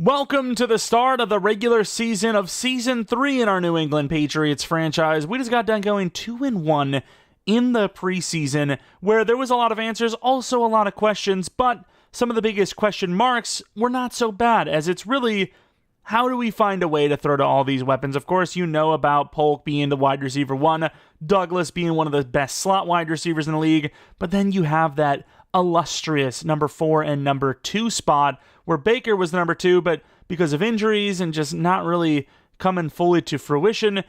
Welcome to the start of the regular season of Season 3 in our New England Patriots franchise. We just got done going 2-1 in the preseason, where there was a lot of answers, also a lot of questions, but some of the biggest question marks were not so bad, as it's really, how do we find a way to throw to all these weapons? Of course, you know about Polk being the wide receiver 1, Douglas being one of the best slot wide receivers in the league, but then you have that illustrious number 4 and number 2 spot, where Baker was the number 2, but because of injuries and just not really coming fully to fruition,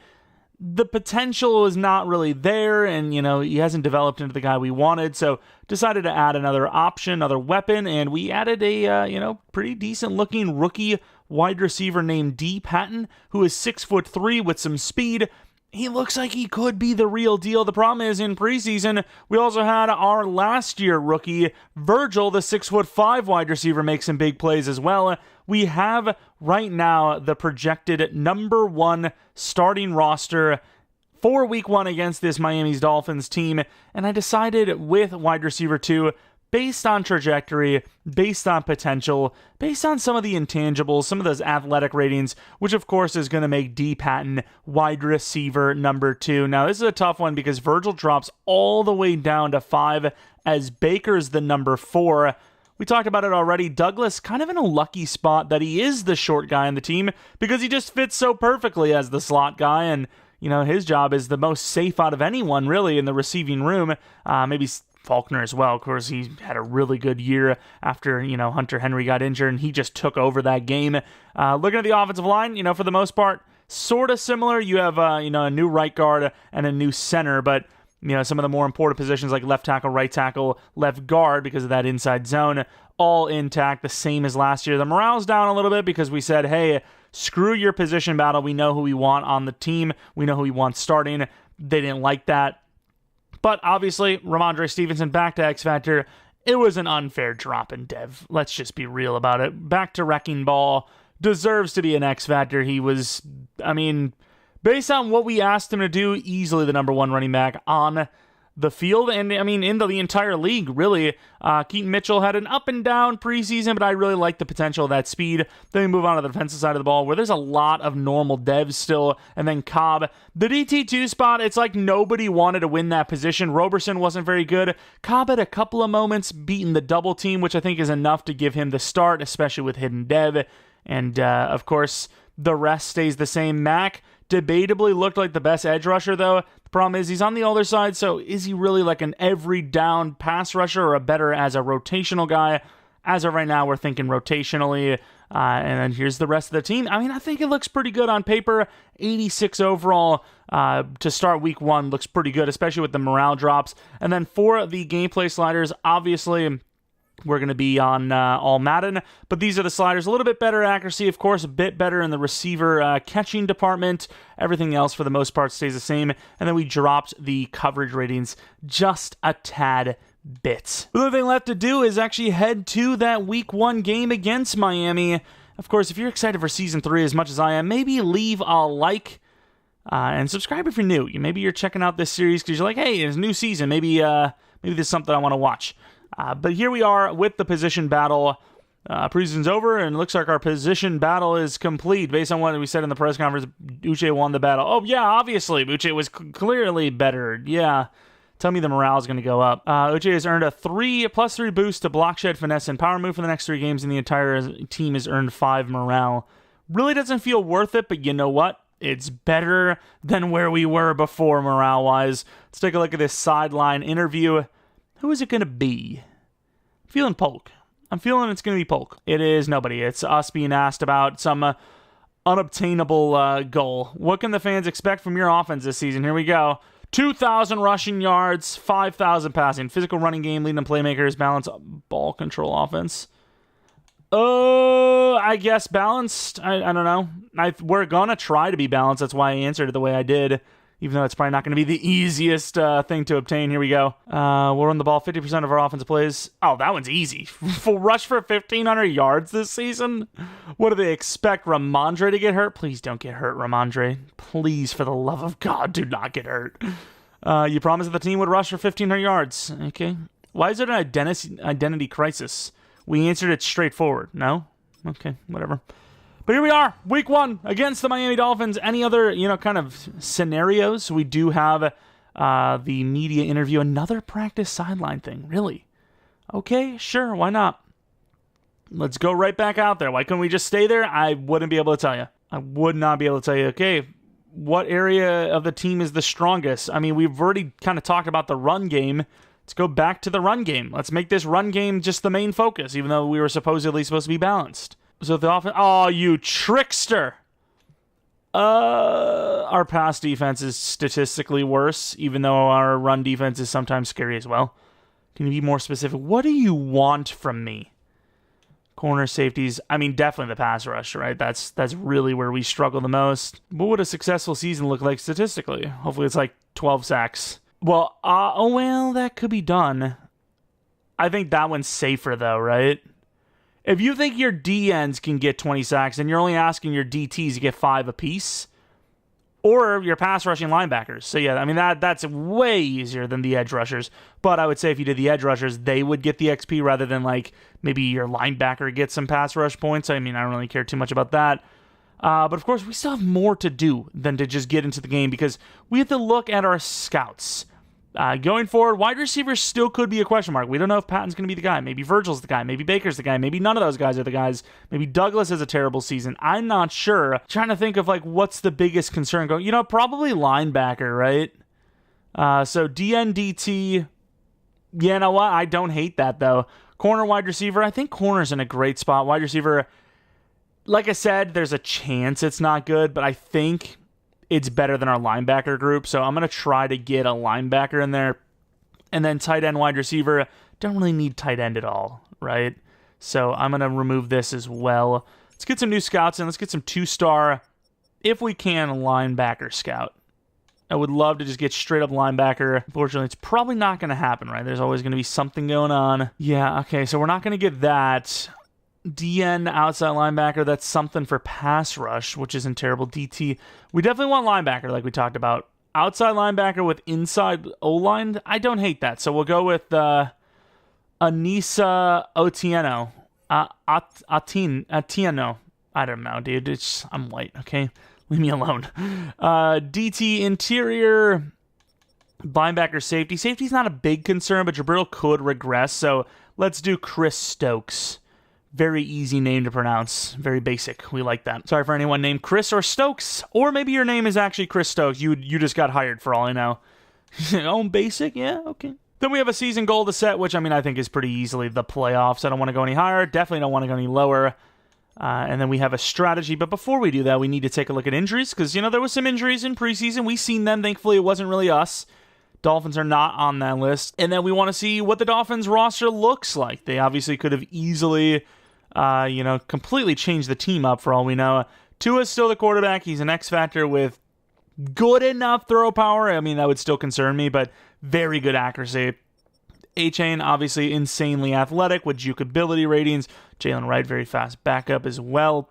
the potential is not really there, and, he hasn't developed into the guy we wanted, so decided to add another option, another weapon, and we added a, pretty decent-looking rookie wide receiver named D. Patton, who is 6'3" with some speed. He looks like he could be the real deal. The problem is, in preseason, we also had our last year rookie, Virgil, the 6'5" wide receiver, make some big plays as well. We have, right now, the projected number 1 starting roster for Week 1 against this Miami's Dolphins team, and I decided with wide receiver 2, based on trajectory, based on potential, based on some of the intangibles, some of those athletic ratings, which of course is going to make D. Patton wide receiver number 2. Now, this is a tough one because Virgil drops all the way down to 5 as Baker's the number 4. We talked about it already. Douglas kind of in a lucky spot that he is the short guy on the team because he just fits so perfectly as the slot guy, and his job is the most safe out of anyone really in the receiving room. Maybe Faulkner as well. Of course, he had a really good year after, Hunter Henry got injured, and he just took over that game. Looking at the offensive line, for the most part, sort of similar. You have, a new right guard and a new center, but, some of the more important positions like left tackle, right tackle, left guard, because of that inside zone, all intact, the same as last year. The morale's down a little bit because we said, hey, screw your position battle. We know who we want on the team. We know who we want starting. They didn't like that. But obviously, Ramondre Stevenson back to X Factor. It was an unfair drop in Dev. Let's just be real about it. Back to Wrecking Ball. Deserves to be an X Factor. He was, based on what we asked him to do, easily the number 1 running back on the field, and in the entire league, really. Keaton Mitchell had an up and down preseason, but I really like the potential of that speed. Then we move on to the defensive side of the ball, where there's a lot of normal devs still, and then Cobb. The DT2 spot, it's like nobody wanted to win that position. Roberson wasn't very good. Cobb had a couple of moments beating the double team, which I think is enough to give him the start, especially with hidden dev. And, of course, the rest stays the same. Mac debatably looked like the best edge rusher, though. The problem is he's on the older side, so is he really like an every down pass rusher or a better as a rotational guy? As of right now, we're thinking rotationally. And then here's the rest of the team. I think it looks pretty good on paper. 86 overall to start Week 1 looks pretty good, especially with the morale drops. And then for the gameplay sliders, obviously, we're going to be on all Madden, but these are the sliders. A little bit better accuracy, of course, a bit better in the receiver catching department. Everything else, for the most part, stays the same. And then we dropped the coverage ratings just a tad bit. The only thing left to do is actually head to that Week 1 game against Miami. Of course, if you're excited for Season 3 as much as I am, maybe leave a like and subscribe if you're new. Maybe you're checking out this series because you're like, hey, it's a new season. Maybe this is something I want to watch. But here we are with the position battle. Preseason's over, and it looks like our position battle is complete. Based on what we said in the press conference, Uche won the battle. Oh, yeah, obviously. Uche was clearly better. Yeah. Tell me the morale is going to go up. Uche has earned a +3 boost to block, shed, finesse, and power move for the next 3 games, and the entire team has earned 5 morale. Really doesn't feel worth it, but you know what? It's better than where we were before morale-wise. Let's take a look at this sideline interview. Who is it going to be? I'm feeling Polk. I'm feeling it's going to be Polk. It is nobody. It's us being asked about some unobtainable goal. What can the fans expect from your offense this season? Here we go. 2,000 rushing yards, 5,000 passing. Physical running game, leading playmakers, balance, ball control offense. I guess balanced. I don't know. We're going to try to be balanced. That's why I answered it the way I did. Even though it's probably not going to be the easiest thing to obtain. Here we go. We'll run the ball 50% of our offensive plays. Oh, that one's easy. Full rush for 1,500 yards this season? What do they expect? Ramondre to get hurt? Please don't get hurt, Ramondre. Please, for the love of God, do not get hurt. You promised that the team would rush for 1,500 yards. Okay. Why is it an identity crisis? We answered it straightforward. No? Okay, whatever. But here we are, week 1 against the Miami Dolphins. Any other, kind of scenarios? We do have the media interview, another practice sideline thing. Really? Okay, sure, why not? Let's go right back out there. Why couldn't we just stay there? I wouldn't be able to tell you. I would not be able to tell you, okay, what area of the team is the strongest? I mean, we've already kind of talked about the run game. Let's go back to the run game. Let's make this run game just the main focus, even though we were supposedly supposed to be balanced. So the offense... Oh, you trickster! Our pass defense is statistically worse, even though our run defense is sometimes scary as well. Can you be more specific? What do you want from me? Corner, safeties, I mean, definitely the pass rush, right? That's really where we struggle the most. What would a successful season look like statistically? Hopefully it's like 12 sacks. Well, that could be done. I think that one's safer though, right? If you think your DNs can get 20 sacks and you're only asking your DTs to get 5 apiece, or your pass rushing linebackers. So yeah, I mean, that's way easier than the edge rushers. But I would say if you did the edge rushers, they would get the XP rather than like maybe your linebacker gets some pass rush points. I mean, I don't really care too much about that. But of course, we still have more to do than to just get into the game because we have to look at our scouts. Going forward, wide receivers still could be a question mark. We don't know if Patton's going to be the guy. Maybe Virgil's the guy. Maybe Baker's the guy. Maybe none of those guys are the guys. Maybe Douglas has a terrible season. I'm not sure. Trying to think of like what's the biggest concern going. Probably linebacker, right? So DN, DT. Yeah, you know what? I don't hate that though. Corner, wide receiver. I think corner's in a great spot. Wide receiver, like I said, there's a chance it's not good, but I think it's better than our linebacker group, so I'm going to try to get a linebacker in there. And then tight end, wide receiver, don't really need tight end at all, right? So I'm going to remove this as well. Let's get some new scouts in. Let's get some 2-star, if we can, linebacker scout. I would love to just get straight up linebacker. Unfortunately, it's probably not going to happen, right? There's always going to be something going on. Yeah, okay, so we're not going to get that. DN, outside linebacker, that's something for pass rush, which isn't terrible. DT, we definitely want linebacker like we talked about. Outside linebacker with inside O-line, I don't hate that. So we'll go with Anissa Otieno. Atieno. I don't know, dude. I'm white, okay? Leave me alone. DT, interior, linebacker, safety. Safety's not a big concern, but Jabril could regress, so let's do Chris Stokes. Very easy name to pronounce. Very basic. We like that. Sorry for anyone named Chris or Stokes. Or maybe your name is actually Chris Stokes. You just got hired for all I know. Oh, basic? Yeah, okay. Then we have a season goal to set, which, I think is pretty easily the playoffs. I don't want to go any higher. Definitely don't want to go any lower. And then we have a strategy. But before we do that, we need to take a look at injuries. Because, there was some injuries in preseason. We've seen them. Thankfully, it wasn't really us. Dolphins are not on that list. And then we want to see what the Dolphins roster looks like. They obviously could have easily... completely change the team up for all we know. Tua's still the quarterback. He's an X factor with good enough throw power. That would still concern me, but very good accuracy. A-Chain, obviously insanely athletic with juke ability ratings. Jalen Wright, very fast backup as well.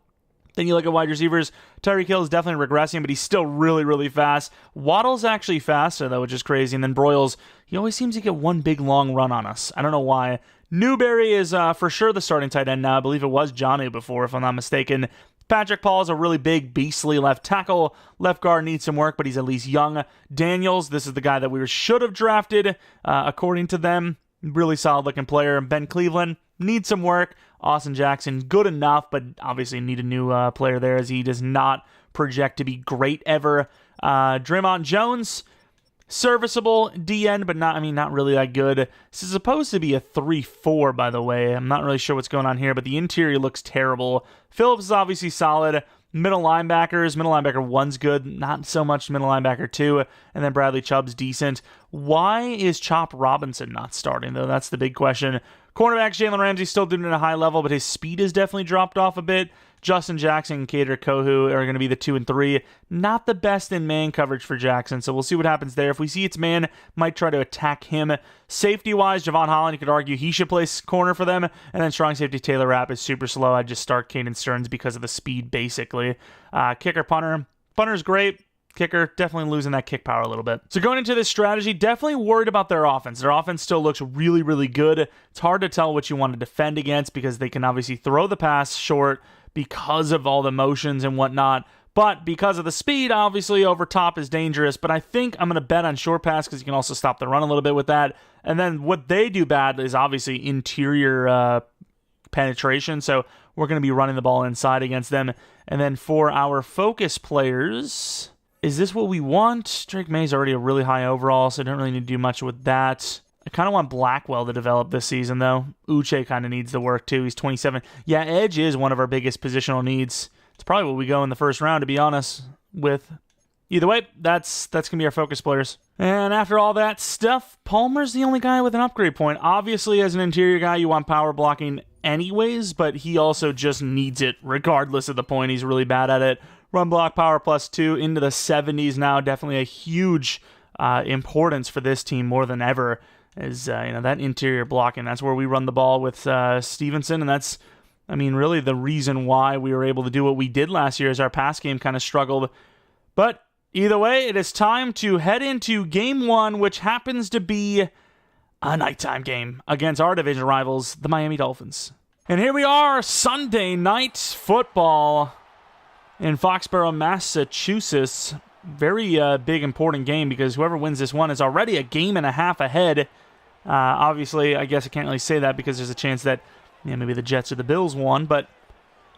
Then you look at wide receivers. Tyreek Hill is definitely regressing, but he's still really, really fast. Waddle's actually faster, though, which is crazy. And then Broyles, he always seems to get one big long run on us. I don't know why. Newberry is for sure the starting tight end now. I believe it was Johnny before, if I'm not mistaken. Patrick Paul is a really big, beastly left tackle. Left guard needs some work, but he's at least young. Daniels, this is the guy that we should have drafted, according to them. Really solid-looking player. Ben Cleveland needs some work. Austin Jackson, good enough, but obviously need a new player there as he does not project to be great ever. Draymond Jones, serviceable DN, but not really that good. This is supposed to be a 3-4, by the way. I'm not really sure what's going on here, but the interior looks terrible. Phillips is obviously solid. Middle linebackers, middle linebacker 1's good, not so much middle linebacker 2, and then Bradley Chubb's decent. Why is Chop Robinson not starting, though? That's the big question. Cornerbacks, Jalen Ramsey still doing it at a high level, but his speed has definitely dropped off a bit. Justin Jackson and Kader Kohu are going to be the 2 and 3. Not the best in man coverage for Jackson, so we'll see what happens there. If we see it's man, might try to attack him. Safety-wise, Javon Holland, you could argue he should play corner for them. And then strong safety Taylor Rapp is super slow. I'd just start Caden Stearns because of the speed, basically. Kicker, punter. Punter's great. kicker, definitely losing that kick power a little bit. So going into this strategy, definitely worried about their offense. Their offense still looks really, really good. It's hard to tell what you want to defend against because they can obviously throw the pass short because of all the motions and whatnot. But because of the speed, obviously, over top is dangerous. But I think I'm going to bet on short pass because you can also stop the run a little bit with that. And then what they do bad is obviously interior penetration. So we're going to be running the ball inside against them. And then for our focus players, is this what we want? Drake May's already a really high overall, so I don't really need to do much with that. I kind of want Blackwell to develop this season, though. Uche kind of needs the work, too. He's 27. Yeah, edge is one of our biggest positional needs. It's probably what we go in the first round, to be honest with. Either way, that's going to be our focus players. And after all that stuff, Palmer's the only guy with an upgrade point. Obviously, as an interior guy, you want power blocking anyways, but he also just needs it regardless of the point. He's really bad at it. Run block power +2 into the 70s now. Definitely a huge importance for this team more than ever. Is that interior blocking. That's where we run the ball with Stevenson, and that's, really the reason why we were able to do what we did last year is our pass game kind of struggled. But either way, it is time to head into game one, which happens to be a nighttime game against our division rivals, the Miami Dolphins. And here we are, Sunday night football in Foxborough, Massachusetts. Very big, important game because whoever wins this one is already a game and a half ahead. Obviously, I guess I can't really say that because there's a chance that maybe the Jets or the Bills won. But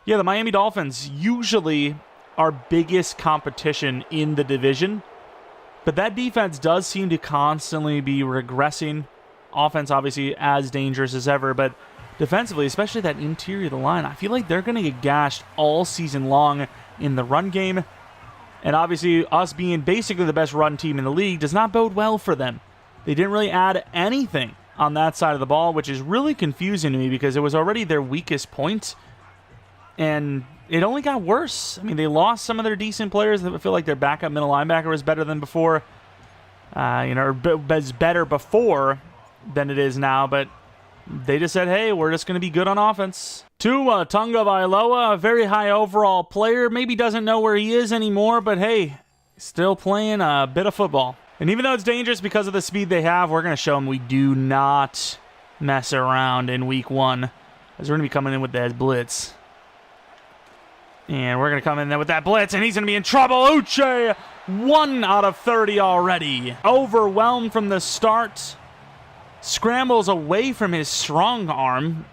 yeah, the Miami Dolphins, usually our biggest competition in the division. But that defense does seem to constantly be regressing. Offense, obviously, as dangerous as ever. But defensively, especially that interior of the line, I feel like they're going to get gashed all season long in the run game. And obviously, us being basically the best run team in the league does not bode well for them. They didn't really add anything on that side of the ball, which is really confusing to me because it was already their weakest point. And it only got worse. They lost some of their decent players. I feel like their backup middle linebacker was better than before. Or was better before than it is now. But they just said, hey, we're just going to be good on offense. Tua Tagovailoa, a very high overall player. Maybe doesn't know where he is anymore, but hey, still playing a bit of football. And even though it's dangerous because of the speed they have, we're going to show them we do not mess around in week one. As we're going to be coming in with that blitz. And we're going to come in there with that blitz, and he's going to be in trouble. Uche, 1 out of 30 already. Overwhelmed from the start. Scrambles away from his strong arm.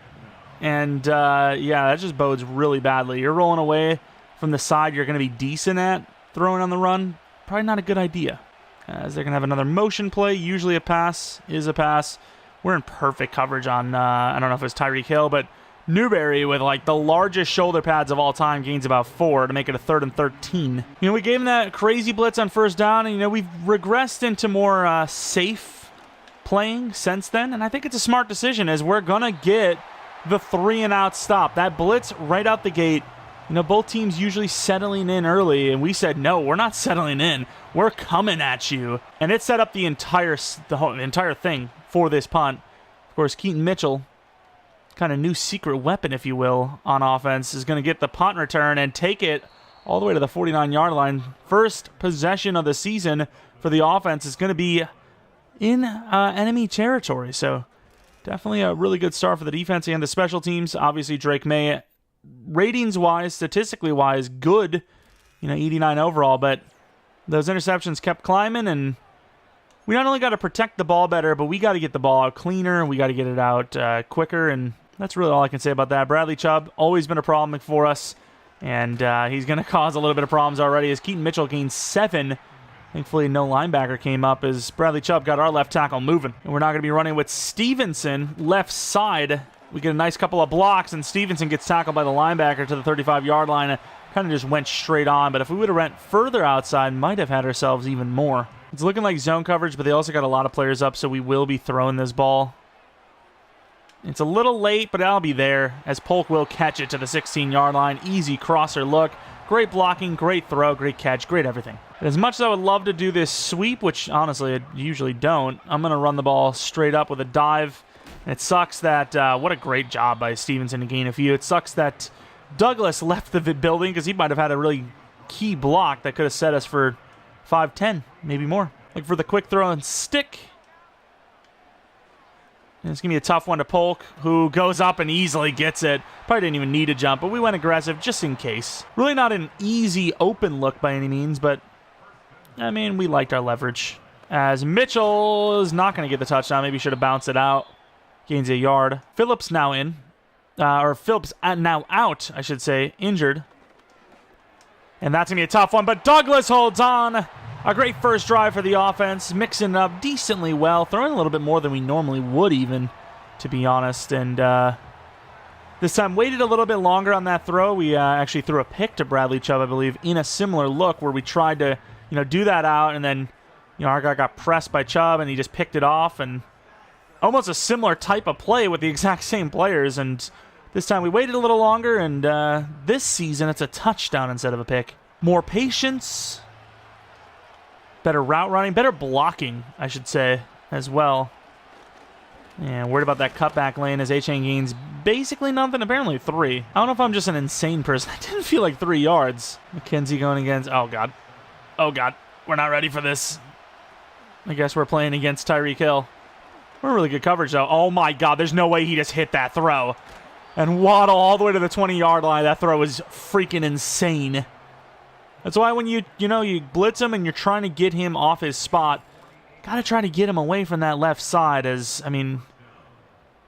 And, that just bodes really badly. You're rolling away from the side you're going to be decent at throwing on the run. Probably not a good idea. As they're going to have another motion play. Usually a pass is a pass. We're in perfect coverage on, I don't know if it was Tyreek Hill, but Newberry with like the largest shoulder pads of all time gains about 4 to make it a 3rd and 13. We gave him that crazy blitz on first down, and, we've regressed into more safe playing since then. And I think it's a smart decision as we're going to get the 3-and-out stop. That blitz right out the gate. Both teams usually settling in early, and we said, no, we're not settling in. We're coming at you. And it set up the entire thing for this punt. Of course, Keaton Mitchell, kind of new secret weapon, if you will, on offense, is going to get the punt return and take it all the way to the 49-yard line. First possession of the season for the offense is going to be in enemy territory. So definitely a really good start for the defense and the special teams. Obviously, Drake May, ratings-wise, statistically-wise, good, 89 overall, but those interceptions kept climbing, and we not only got to protect the ball better, but we got to get the ball out cleaner, we got to get it out quicker, and that's really all I can say about that. Bradley Chubb, always been a problem for us, and he's going to cause a little bit of problems already as Keaton Mitchell gained 7. Thankfully, no linebacker came up as Bradley Chubb got our left tackle moving. And we're not going to be running with Stevenson left side. We get a nice couple of blocks, and Stevenson gets tackled by the linebacker to the 35-yard line. And kind of just went straight on, but if we would have went further outside, might have had ourselves even more. It's looking like zone coverage, but they also got a lot of players up, so we will be throwing this ball. It's a little late, but I'll be there as Polk will catch it to the 16-yard line. Easy crosser look. Great blocking, great throw, great catch, great everything. And as much as I would love to do this sweep, which honestly I usually don't, I'm going to run the ball straight up with a dive. And it sucks that, what a great job by Stevenson to gain a few. It sucks that Douglas left the building because he might have had a really key block that could have set us for 5'10", maybe more. Like for the quick throw and stick. And it's going to be a tough one to Polk, who goes up and easily gets it. Probably didn't even need a jump, but we went aggressive just in case. Really not an easy open look by any means, but, I mean, we liked our leverage. As Mitchell is not going to get the touchdown. Maybe should have bounced it out. Gains a yard. Phillips now in. Or Phillips now out, I should say. Injured. And that's going to be a tough one, but Douglas holds on. A great first drive for the offense. Mixing it up decently well. Throwing a little bit more than we normally would even, to be honest. And this time waited a little bit longer on that throw. We actually threw a pick to Bradley Chubb, I believe, in a similar look where we tried to, do that out, and then our guy got pressed by Chubb, and he just picked it off, and almost a similar type of play with the exact same players, and this time we waited a little longer, and this season it's a touchdown instead of a pick. More patience, better route running, better blocking, I should say, as well. And worried about that cutback lane as A-Chain gains basically nothing, apparently 3. I don't know if I'm just an insane person. I didn't feel like 3 yards. McKenzie going against, oh God, we're not ready for this. I guess we're playing against Tyreek Hill. We're really good coverage, though. Oh, my God. There's no way he just hit that throw. And Waddle all the way to the 20-yard line. That throw was freaking insane. That's why when you blitz him and you're trying to get him off his spot, got to try to get him away from that left side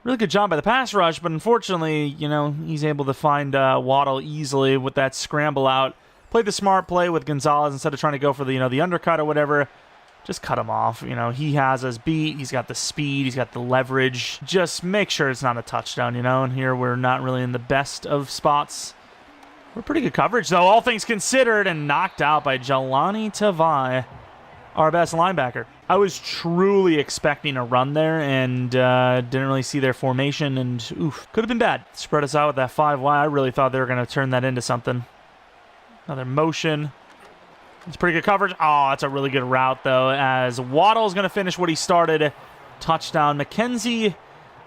really good job by the pass rush, but unfortunately, he's able to find Waddle easily with that scramble out. Played the smart play with Gonzalez instead of trying to go for the, the undercut or whatever. Just cut him off. He has us beat. He's got the speed. He's got the leverage. Just make sure it's not a touchdown, And here we're not really in the best of spots. We're pretty good coverage, though, all things considered, and knocked out by Jelani Tavai, our best linebacker. I was truly expecting a run there and didn't really see their formation, and could have been bad. Spread us out with that 5 wide. I really thought they were going to turn that into something. Another motion. It's pretty good coverage. Oh, that's a really good route, though, as Waddle's going to finish what he started. Touchdown. McKenzie,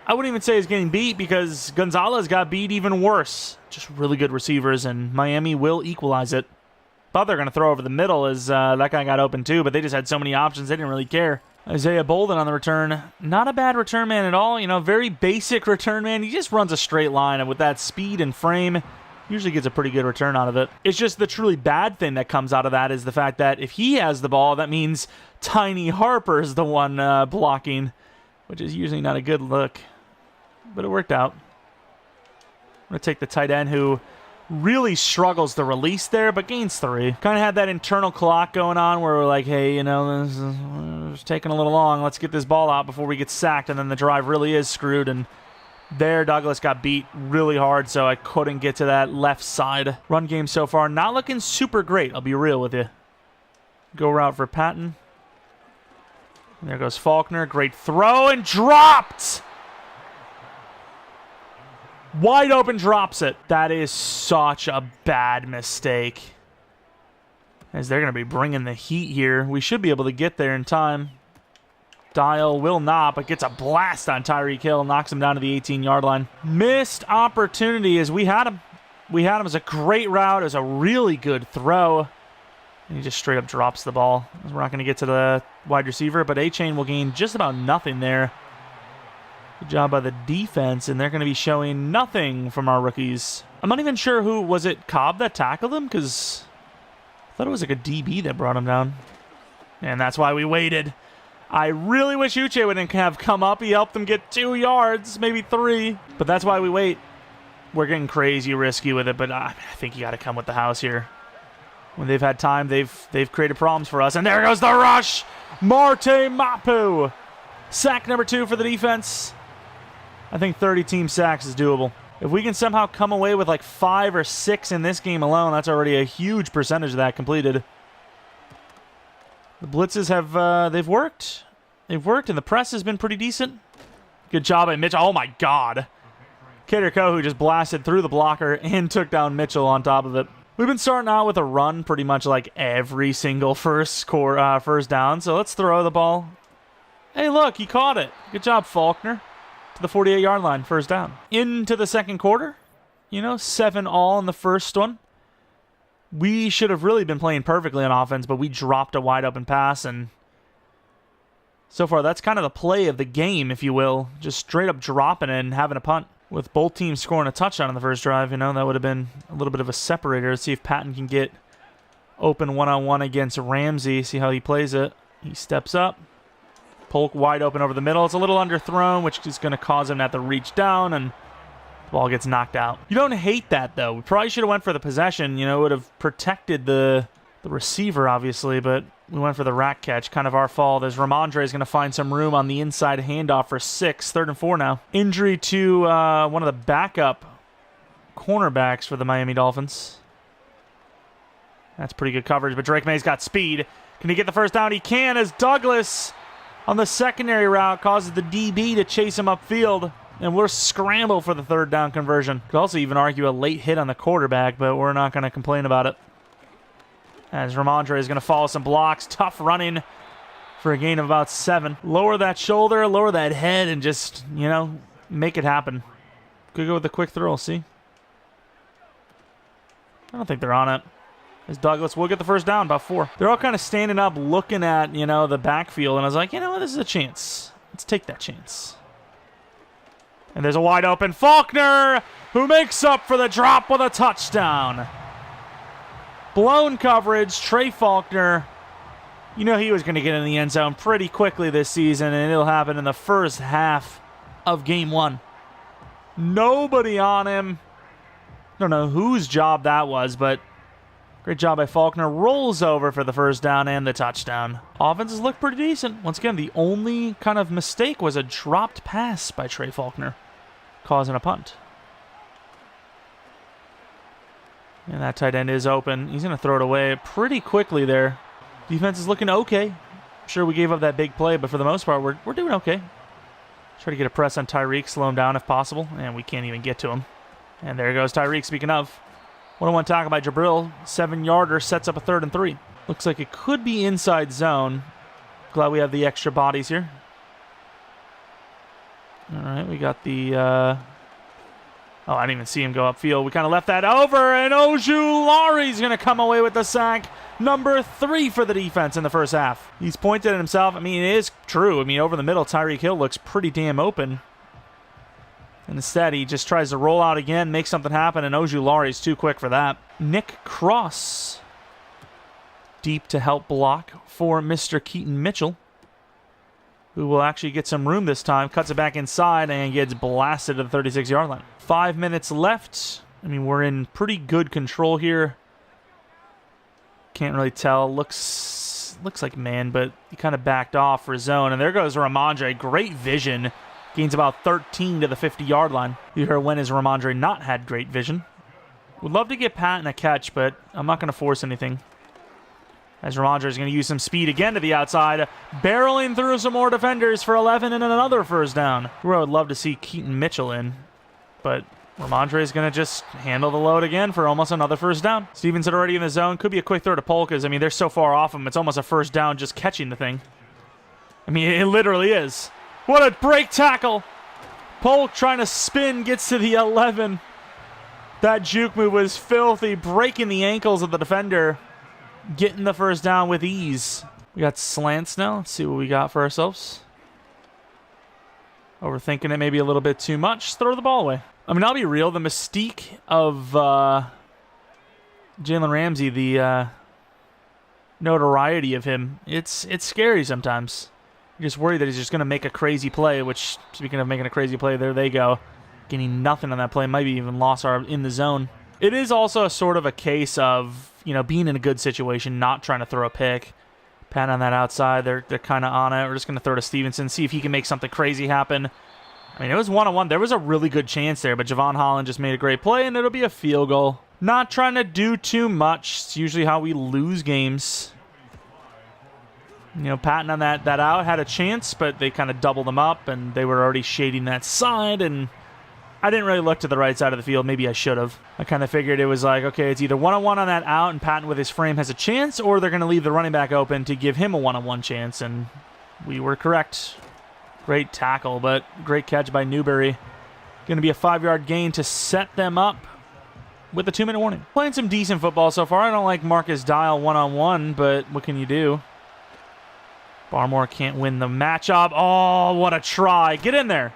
I wouldn't even say is getting beat because Gonzalez got beat even worse. Just really good receivers, and Miami will equalize it. Thought they were going to throw over the middle as that guy got open, too, but they just had so many options, they didn't really care. Isaiah Bolden on the return. Not a bad return man at all. Very basic return man. He just runs a straight line, and with that speed and frame, usually gets a pretty good return out of it. It's just the truly bad thing that comes out of that is the fact that if he has the ball, that means Tiny Harper's the one blocking, which is usually not a good look. But it worked out. I'm going to take the tight end who really struggles to release there, but gains 3. Kind of had that internal clock going on where we're like, hey, this is taking a little long. Let's get this ball out before we get sacked, and then the drive really is screwed, and there, Douglas got beat really hard, so I couldn't get to that left side. Run game so far, not looking super great, I'll be real with you. Go route for Patton. And there goes Faulkner. Great throw, and dropped! Wide open, drops it. That is such a bad mistake. As they're going to be bringing the heat here. We should be able to get there in time. Dial will not, but gets a blast on Tyreek Hill, knocks him down to the 18-yard line. Missed opportunity as we had him. We had him as a great route. It was a really good throw. And he just straight up drops the ball. We're not going to get to the wide receiver, but A-Chain will gain just about nothing there. Good job by the defense, and they're going to be showing nothing from our rookies. I'm not even sure who, was it Cobb that tackled him? Because I thought it was like a DB that brought him down. And that's why we waited. I really wish Uche wouldn't have come up. He helped them get 2 yards, maybe 3. But that's why we wait. We're getting crazy risky with it, but I think you got to come with the house here. When they've had time, they've created problems for us. And there goes the rush. Marte Mapu. Sack number 2 for the defense. I think 30 team sacks is doable. If we can somehow come away with like 5 or 6 in this game alone, that's already a huge percentage of that completed. The blitzes have, they've worked. They've worked, and the press has been pretty decent. Good job by Mitchell. Oh, my God. Kader Kohu just blasted through the blocker and took down Mitchell on top of it. We've been starting out with a run pretty much like every single first down, so let's throw the ball. Hey, look, he caught it. Good job, Faulkner. To the 48-yard line, first down. Into the second quarter. 7 all in the first one. We should have really been playing perfectly on offense, but we dropped a wide open pass, and so far that's kind of the play of the game, if you will. Just straight up dropping it and having a punt. With both teams scoring a touchdown on the first drive, you know, that would have been a little bit of a separator. Let's see if Patton can get open one-on-one against Ramsey. See how he plays it. He steps up. Polk wide open over the middle. It's a little underthrown, which is going to cause him to have to reach down, and the ball gets knocked out. You don't hate that, though. We probably should have went for the possession. You know, it would have protected the receiver, obviously, but we went for the rack catch. Kind of our fault, as Ramondre is going to find some room on the inside handoff for 6. 3rd and 4 now. Injury to one of the backup cornerbacks for the Miami Dolphins. That's pretty good coverage, but Drake May's got speed. Can he get the first down? He can, as Douglas on the secondary route causes the DB to chase him upfield, and we're scramble for the 3rd down conversion. Could also even argue a late hit on the quarterback, but we're not going to complain about it. As Ramondre is going to follow some blocks. Tough running for a gain of about 7. Lower that shoulder, lower that head, and just, you know, make it happen. Could go with the quick throw, see? I don't think they're on it. As Douglas will get the first down, about 4. They're all kind of standing up looking at, you know, the backfield, and I was like, you know what, this is a chance. Let's take that chance. And there's a wide open Faulkner, who makes up for the drop with a touchdown. Blown coverage, Trey Faulkner. You know he was going to get in the end zone pretty quickly this season, and it'll happen in the first half of game 1. Nobody on him. Don't know whose job that was, but great job by Faulkner. Rolls over for the first down and the touchdown. Offenses look pretty decent. Once again, the only kind of mistake was a dropped pass by Trey Faulkner, causing a punt. And that tight end is open. He's going to throw it away pretty quickly there. Defense is looking okay. I'm sure we gave up that big play, but for the most part, we're doing okay. Try to get a press on Tyreek, slow him down if possible, and we can't even get to him. And there goes Tyreek, speaking of. 1-on-1 tackle by Jabril. 7-yarder sets up a 3rd and 3. Looks like it could be inside zone. Glad we have the extra bodies here. All right, we got the... Oh, I didn't even see him go upfield. We kind of left that over, and Ojulari's going to come away with the sack. Number 3 for the defense in the first half. He's pointed at himself. I mean, it is true. I mean, over the middle, Tyreek Hill looks pretty damn open. And instead, he just tries to roll out again, make something happen, and Ojulari's too quick for that. Nick Cross, deep to help block for Mr. Keaton Mitchell, who will actually get some room this time. Cuts it back inside and gets blasted to the 36-yard line. 5 minutes left. I mean, we're in pretty good control here. Can't really tell. Looks like man, but he kind of backed off for zone. And there goes Ramondre. Great vision. Gains about 13 to the 50-yard line. You heard when has Ramondre not had great vision. Would love to get Patton a catch, but I'm not going to force anything. As Ramondre is going to use some speed again to the outside, barreling through some more defenders for 11 and another first down. Where I would love to see Keaton Mitchell in, but Ramondre is going to just handle the load again for almost another first down. Stevenson already in the zone. Could be a quick throw to Polkas. I mean, they're so far off him, it's almost a first down just catching the thing. I mean, it literally is. What a break tackle. Polk trying to spin, gets to the 11. That juke move was filthy, breaking the ankles of the defender. Getting the first down with ease. We got slants now. Let's see what we got for ourselves. Overthinking it maybe a little bit too much. Throw the ball away. I mean, I'll be real. The mystique of Jalen Ramsey, the notoriety of him, it's scary sometimes. You're just worried that he's just going to make a crazy play, which, speaking of making a crazy play, there they go. Getting nothing on that play. Maybe even lost our in the zone. It is also sort of a case of, you know, being in a good situation, not trying to throw a pick. Pat on that outside, they're kind of on it. We're just going to throw to Stevenson, see if he can make something crazy happen. I mean, it was 1-on-1. There was a really good chance there, but Javon Holland just made a great play, and it'll be a field goal. Not trying to do too much. It's usually how we lose games. You know, Patton on that out had a chance, but they kind of doubled them up, and they were already shading that side, and I didn't really look to the right side of the field. Maybe I should have. I kind of figured it was like, okay, it's either 1-on-1 on that out, and Patton with his frame has a chance, or they're going to leave the running back open to give him a 1-on-1 chance, and we were correct. Great tackle, but great catch by Newberry. Going to be a 5-yard gain to set them up with a 2-minute warning. Playing some decent football so far. I don't like Marcus Dial one-on-one, but what can you do? Barmore can't win the matchup. Oh, what a try. Get in there.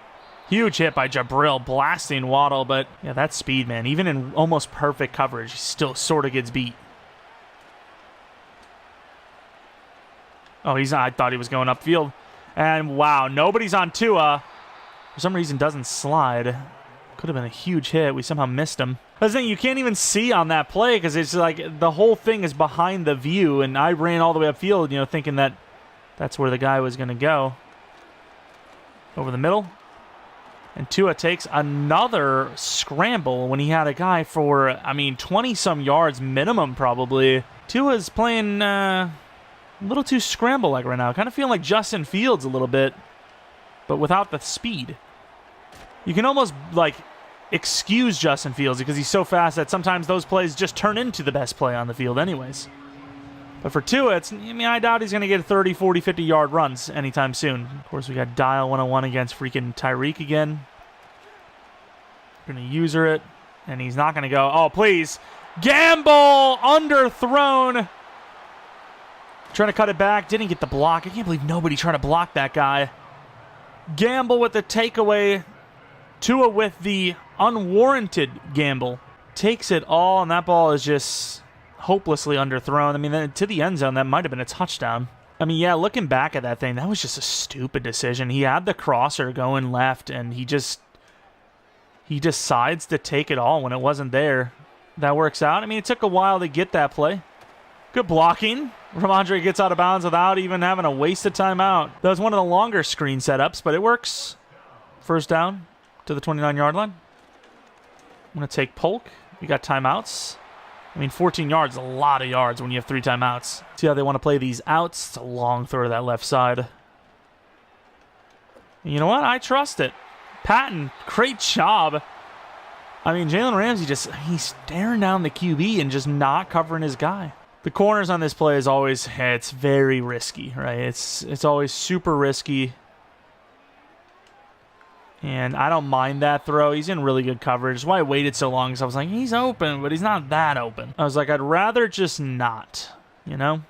Huge hit by Jabril, blasting Waddle, but yeah, that's speed, man. Even in almost perfect coverage, he still sort of gets beat. Oh, he's not. I thought he was going upfield. And wow, nobody's on Tua. For some reason, doesn't slide. Could have been a huge hit. We somehow missed him. That's the thing, you can't even see on that play because it's like the whole thing is behind the view, and I ran all the way upfield, you know, thinking that that's where the guy was going to go. Over the middle. And Tua takes another scramble when he had a guy for, I mean, 20-some yards minimum probably. Tua's playing a little too scramble-like right now. Kind of feeling like Justin Fields a little bit, but without the speed. You can almost, like, excuse Justin Fields because he's so fast that sometimes those plays just turn into the best play on the field anyways. But for Tua, I doubt he's going to get 30, 40, 50-yard runs anytime soon. Of course, we got Dial 101 against freaking Tyreek again. Going to user it, and he's not going to go. Oh, please. Gamble! Underthrown. Trying to cut it back. Didn't get the block. I can't believe nobody tried to block that guy. Gamble with the takeaway. Tua with the unwarranted gamble. Takes it all, and that ball is just hopelessly underthrown. I mean, to the end zone, that might have been a touchdown. I mean, yeah, looking back at that thing, that was just a stupid decision. He had the crosser going left, and he decides to take it all when it wasn't there. That works out. I mean, it took a while to get that play. Good blocking. Ramondre gets out of bounds without even having to waste a timeout. That was one of the longer screen setups, but it works. First down to the 29-yard line. I'm going to take Polk. We got timeouts. I mean, 14 yards is a lot of yards when you have 3 timeouts. See how they want to play these outs? It's a long throw to that left side. And you know what? I trust it. Patton, great job. I mean, Jalen Ramsey he's staring down the QB and just not covering his guy. The corners on this play is always, it's very risky, right? It's always super risky. And I don't mind that throw. He's in really good coverage. That's why I waited so long, because I was like, he's open, but he's not that open. I was like, I'd rather just not, you know?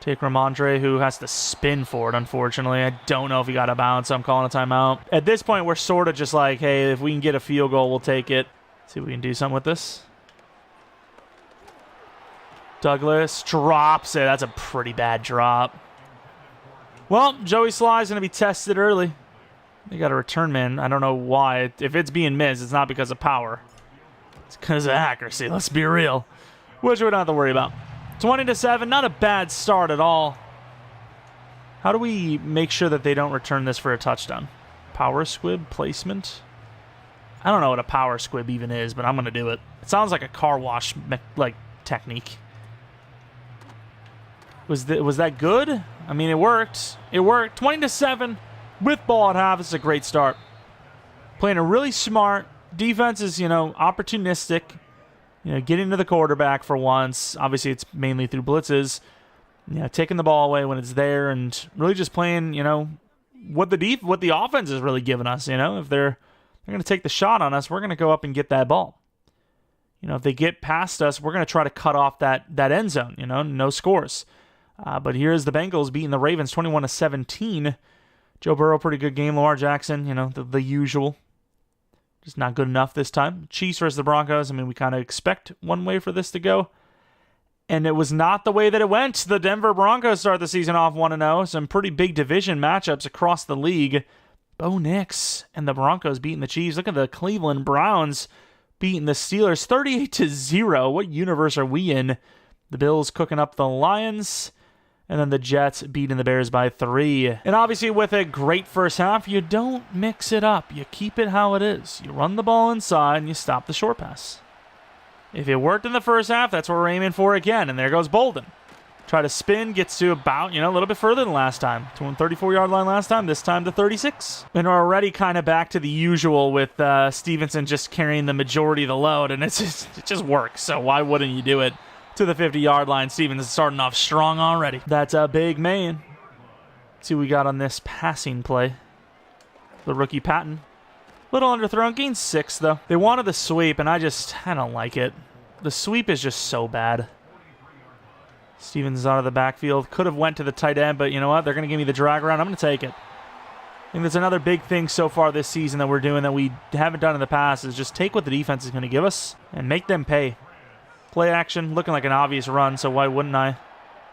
Take Ramondre, who has to spin for it, unfortunately. I don't know if he got a bounce, so I'm calling a timeout. At this point, we're sort of just like, hey, if we can get a field goal, we'll take it. See if we can do something with this. Douglas drops it. That's a pretty bad drop. Well, Joey Sly's going to be tested early. They got a return man. I don't know why. If it's being missed, it's not because of power. It's because of accuracy. Let's be real. Which we don't have to worry about. 20-7. Not a bad start at all. How do we make sure that they don't return this for a touchdown? Power squib placement? I don't know what a power squib even is, but I'm going to do it. It sounds like a car wash technique. Was that good? I mean, it worked. It worked. 20-7 with ball at half. This is a great start. Playing a really smart defense is, opportunistic. Getting to the quarterback for once. Obviously, it's mainly through blitzes. Taking the ball away when it's there, and really just playing, what the offense is really giving us. If they're going to take the shot on us, we're going to go up and get that ball. If they get past us, we're going to try to cut off that end zone. No scores. But here's the Bengals beating the Ravens 21-17. Joe Burrow, pretty good game. Lamar Jackson, the usual. Just not good enough this time. Chiefs versus the Broncos. I mean, we kind of expect one way for this to go. And it was not the way that it went. The Denver Broncos start the season off 1-0. Some pretty big division matchups across the league. Bo Nix and the Broncos beating the Chiefs. Look at the Cleveland Browns beating the Steelers 38-0. What universe are we in? The Bills cooking up the Lions. And then the Jets beating the Bears by 3. And obviously with a great first half, you don't mix it up. You keep it how it is. You run the ball inside and you stop the short pass. If it worked in the first half, that's what we're aiming for again. And there goes Bolden. Try to spin, gets to about, a little bit further than last time. To the 34-yard line last time, this time to 36. And we're already kind of back to the usual with Stevenson just carrying the majority of the load. And it just works. So why wouldn't you do it? To the 50-yard line. Stevens is starting off strong already. That's a big man. Let's see what we got on this passing play. The rookie Patton. Little underthrown. Gain 6, though. They wanted the sweep, and I don't like it. The sweep is just so bad. Stevens is out of the backfield. Could have went to the tight end, but you know what? They're going to give me the drag around. I'm going to take it. I think that's another big thing so far this season that we're doing that we haven't done in the past is just take what the defense is going to give us and make them pay. Play action, looking like an obvious run, so why wouldn't I?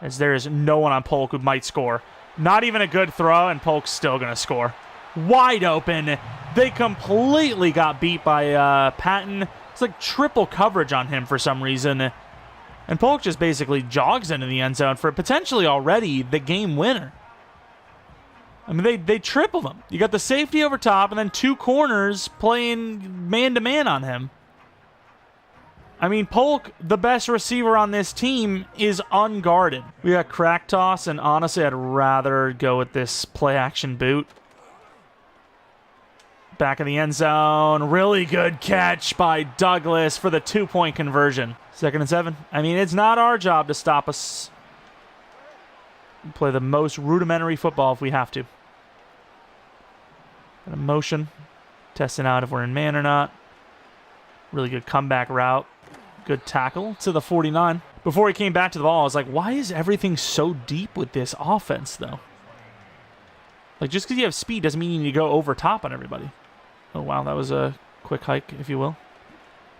As there is no one on Polk who might score. Not even a good throw, and Polk's still going to score. Wide open. They completely got beat by Patton. It's like triple coverage on him for some reason. And Polk just basically jogs into the end zone for potentially already the game winner. I mean, they tripled him. You got the safety over top and then 2 corners playing man-to-man on him. I mean, Polk, the best receiver on this team, is unguarded. We got crack toss, and honestly, I'd rather go with this play-action boot. Back of the end zone. Really good catch by Douglas for the 2-point conversion. 2nd and 7. I mean, it's not our job to stop us. We play the most rudimentary football if we have to. Got a motion. Testing out if we're in man or not. Really good comeback route. Good tackle to the 49. Before he came back to the ball, I was like, why is everything so deep with this offense, though? Like, just because you have speed doesn't mean you need to go over top on everybody. Oh, wow, that was a quick hike, if you will.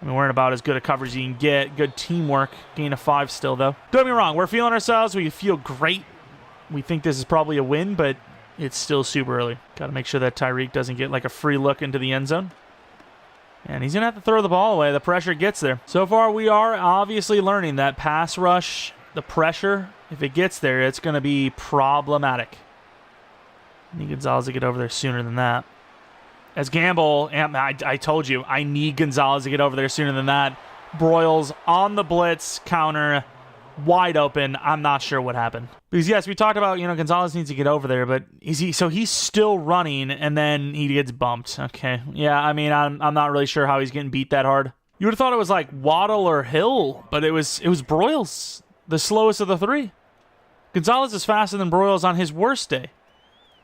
I mean, we're in about as good a coverage as you can get. Good teamwork. Gain of 5 still, though. Don't get me wrong. We're feeling ourselves. We feel great. We think this is probably a win, but it's still super early. Got to make sure that Tyreek doesn't get like a free look into the end zone. And he's going to have to throw the ball away. The pressure gets there. So far, we are obviously learning that pass rush, the pressure, if it gets there, it's going to be problematic. Need Gonzalez to get over there sooner than that. As Gamble, I told you, I need Gonzalez to get over there sooner than that. Broyles on the blitz, counter, wide open. I'm not sure what happened. Because, yes, we talked about, Gonzalez needs to get over there, but so he's still running, and then he gets bumped. Okay. Yeah, I mean, I'm not really sure how he's getting beat that hard. You would have thought it was like Waddle or Hill, but it was Broyles, the slowest of the 3. Gonzalez is faster than Broyles on his worst day.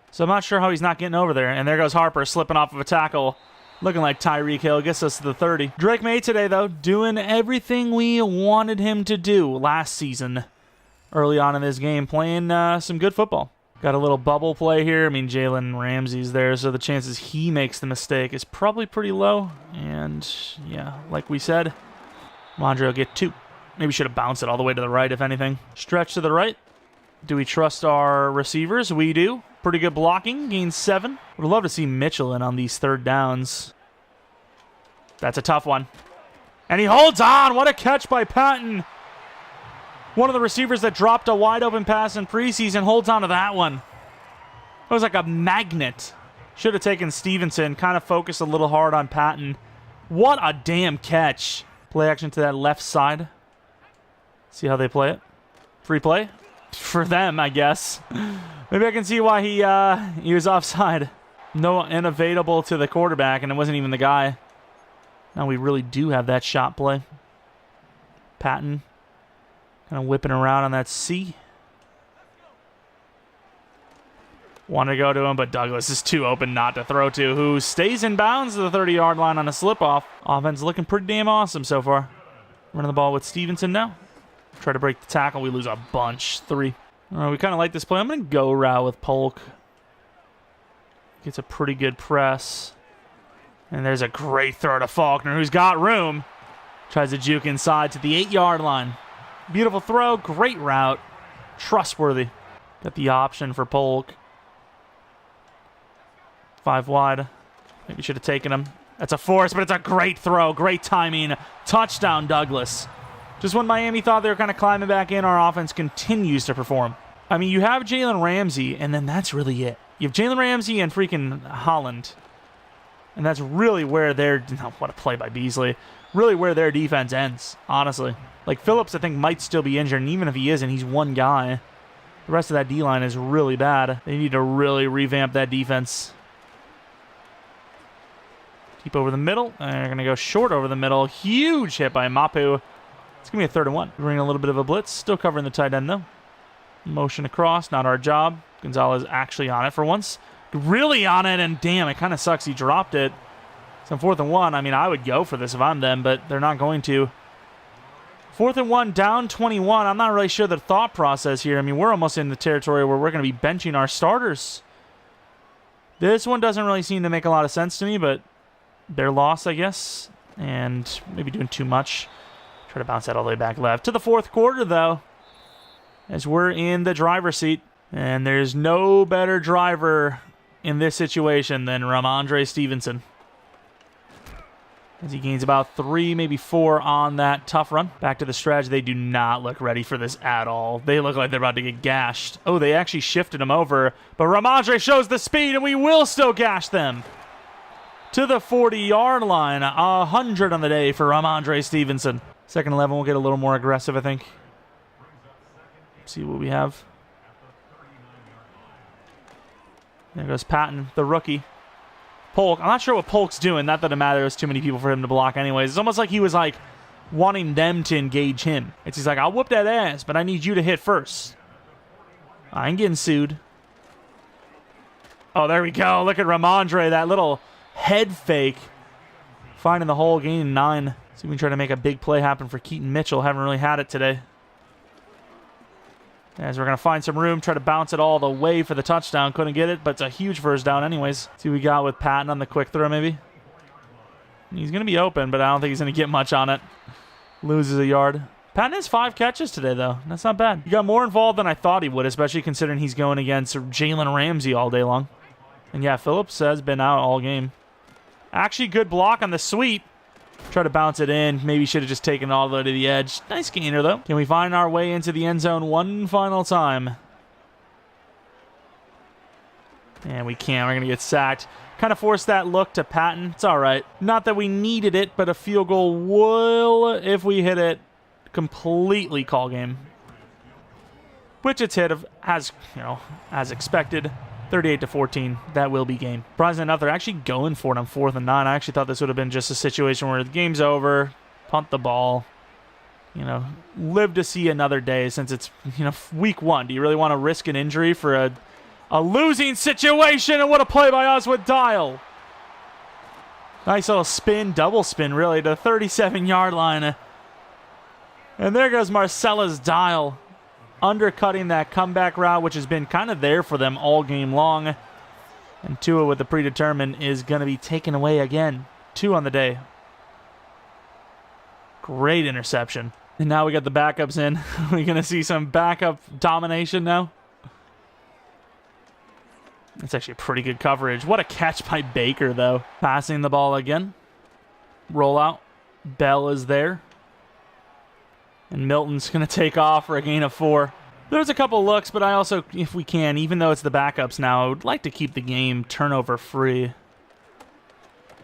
So I'm not sure how he's not getting over there. And there goes Harper slipping off of a tackle. Looking like Tyreek Hill gets us to the 30. Drake May today, though, doing everything we wanted him to do last season. Early on in this game, playing some good football. Got a little bubble play here. I mean, Jalen Ramsey's there, so the chances he makes the mistake is probably pretty low. And, yeah, like we said, Mondre will get 2. Maybe should have bounced it all the way to the right, if anything. Stretch to the right. Do we trust our receivers? We do. Pretty good blocking. Gain 7. Would love to see Mitchell in on these 3rd downs. That's a tough one. And he holds on. What a catch by Patton. One of the receivers that dropped a wide open pass in preseason holds on to that one. It was like a magnet. Should have taken Stevenson. Kind of focused a little hard on Patton. What a damn catch. Play action to that left side. See how they play it. Free play. For them, I guess. Maybe I can see why he was offside. No inevitable to the quarterback, and it wasn't even the guy. Now we really do have that shot play. Patton kind of whipping around on that C. Wanted to go to him, but Douglas is too open not to throw to, who stays in bounds to the 30-yard line on a slip-off. Offense looking pretty damn awesome so far. Running the ball with Stevenson now. Try to break the tackle. We lose a bunch. 3. All right, we kind of like this play. I'm going to go route with Polk. Gets a pretty good press. And there's a great throw to Faulkner, who's got room. Tries to juke inside to the 8-yard line. Beautiful throw. Great route. Trustworthy. Got the option for Polk. 5 wide. Maybe should have taken him. That's a force, but it's a great throw. Great timing. Touchdown, Douglas. Just when Miami thought they were kind of climbing back in, our offense continues to perform. I mean, you have Jalen Ramsey, and then that's really it. You have Jalen Ramsey and freaking Holland. And that's really where their... what a play by Beasley. Really where their defense ends, honestly. Like, Phillips, I think, might still be injured, and even if he isn't, he's one guy. The rest of that D-line is really bad. They need to really revamp that defense. Deep over the middle. They're going to go short over the middle. Huge hit by Mapu. It's going to be a 3rd and 1. Bring a little bit of a blitz. Still covering the tight end, though. Motion across. Not our job. Gonzalez actually on it for once. Really on it, and damn, it kind of sucks he dropped it. So 4th and 1, I mean, I would go for this if I'm them, but they're not going to. 4th and 1, down 21. I'm not really sure the thought process here. I mean, we're almost in the territory where we're going to be benching our starters. This one doesn't really seem to make a lot of sense to me, but their loss, I guess, and maybe doing too much. Try to bounce that all the way back left. To the 4th quarter, though, as we're in the driver's seat, and there's no better driver in this situation than Ramondre Stevenson. As he gains about 3, maybe 4 on that tough run. Back to the stretch. They do not look ready for this at all. They look like they're about to get gashed. Oh, they actually shifted him over. But Ramondre shows the speed, and we will still gash them. To the 40-yard line. 100 on the day for Ramondre Stevenson. 2nd and 11 will get a little more aggressive, I think. See what we have. There goes Patton, the rookie. Polk, I'm not sure what Polk's doing. Not that it matters. Too many people for him to block anyways. It's almost like he was like wanting them to engage him. He's like, I'll whoop that ass, but I need you to hit first. I ain't getting sued. Oh, there we go. Look at Ramondre, that little head fake. Finding the hole, gaining 9. See if we can try to make a big play happen for Keaton Mitchell. Haven't really had it today. As we're going to find some room, try to bounce it all the way for the touchdown. Couldn't get it, but it's a huge first down anyways. See what we got with Patton on the quick throw maybe. He's going to be open, but I don't think he's going to get much on it. Loses a yard. Patton has 5 catches today, though. That's not bad. He got more involved than I thought he would, especially considering he's going against Jalen Ramsey all day long. And yeah, Phillips has been out all game. Actually, good block on the sweep. Try to bounce it in. Maybe should have just taken it all the way to the edge. Nice gainer, though. Can we find our way into the end zone one final time? And we can't. We're going to get sacked. Kind of forced that look to Patton. It's all right. Not that we needed it, but a field goal will, if we hit it, completely call game. Which it's hit as expected. 38-14. That will be game. Surprisingly enough, they're actually going for it on 4th and 9. I actually thought this would have been just a situation where the game's over, punt the ball, live to see another day since it's, week 1. Do you really want to risk an injury for a losing situation? And what a play by us with Dial. Nice little spin, double spin, really, to the 37-yard line. And there goes Marcellus Dial, undercutting that comeback route, which has been kind of there for them all game long. And Tua with the predetermined is going to be taken away again. 2 on the day. Great interception. And now we got the backups in. We're going to see some backup domination now. That's actually a pretty good coverage. What a catch by Baker, though. Passing the ball again. Rollout. Bell is there. And Milton's going to take off for a gain of 4. There's a couple looks, but I also, if we can, even though it's the backups now, I would like to keep the game turnover free.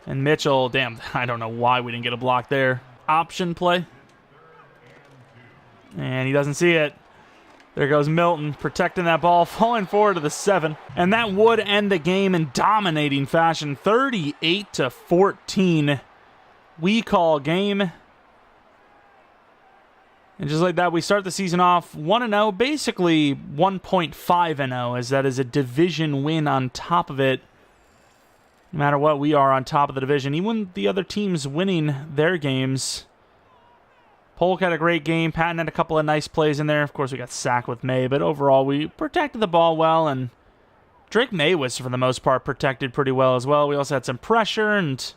And Mitchell, damn, I don't know why we didn't get a block there. Option play. And he doesn't see it. There goes Milton, protecting that ball, falling forward to the 7. And that would end the game in dominating fashion. 38-14. We call game. And just like that, we start the season off 1-0, basically 1.5-0, as that is a division win on top of it. No matter what, we are on top of the division. Even the other teams winning their games. Polk had a great game. Patton had a couple of nice plays in there. Of course, we got sacked with May, but overall, we protected the ball well, and Drake May was, for the most part, protected pretty well as well. We also had some pressure, and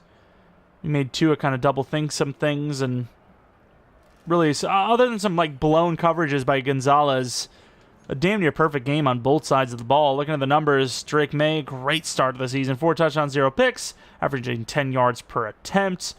we made Tua kind of double think some things, and really, other than some blown coverages by Gonzalez, a damn near perfect game on both sides of the ball. Looking at the numbers, Drake May, great start of the season. 4 touchdowns, 0 picks, averaging 10 yards per attempt.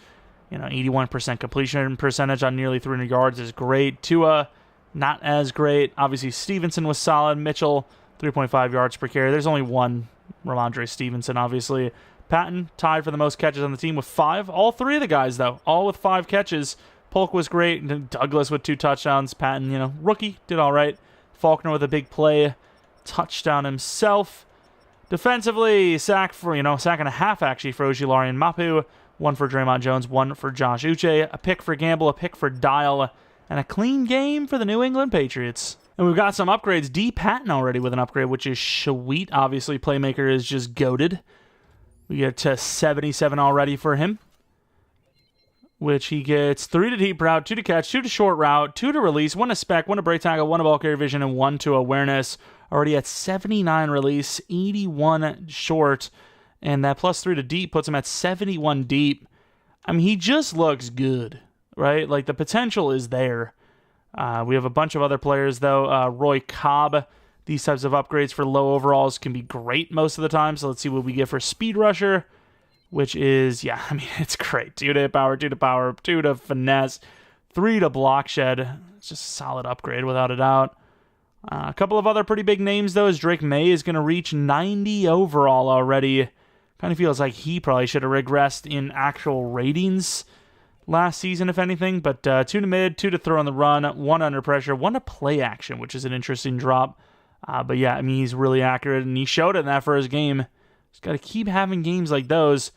81% completion percentage on nearly 300 yards is great. Tua, not as great. Obviously, Stevenson was solid. Mitchell, 3.5 yards per carry. There's only one, Ramondre Stevenson, obviously. Patton, tied for the most catches on the team with 5. All 3 of the guys, though, all with 5 catches. Polk was great. Douglas with 2 touchdowns. Patton, rookie, did all right. Faulkner with a big play. Touchdown himself. Defensively, sack and a half, actually, for Ojulari and Mapu. 1 for Draymond Jones, 1 for Josh Uche. A pick for Gamble, a pick for Dial. And a clean game for the New England Patriots. And we've got some upgrades. D. Patton already with an upgrade, which is sweet. Obviously, playmaker is just goated. We get to 77 already for him, which he gets 3 to deep route, 2 to catch, 2 to short route, 2 to release, 1 to spec, 1 to break tackle, 1 to ball carrier vision, and 1 to awareness. Already at 79 release, 81 short, and that plus 3 to deep puts him at 71 deep. I mean, he just looks good, right? Like, the potential is there. We have a bunch of other players, though. Roy Cobb. These types of upgrades for low overalls can be great most of the time. So let's see what we get for Speed Rusher, which is, yeah, I mean, it's great. 2 to power, 2 to power, 2 to finesse, 3 to block shed. It's just a solid upgrade without a doubt. A couple of other pretty big names, though, is Drake May is going to reach 90 overall already. Kind of feels like he probably should have regressed in actual ratings last season, if anything. But 2 to mid, 2 to throw on the run, 1 under pressure, 1 to play action, which is an interesting drop. But yeah, I mean, he's really accurate, and he showed it in that first game. Just got to keep having games like those.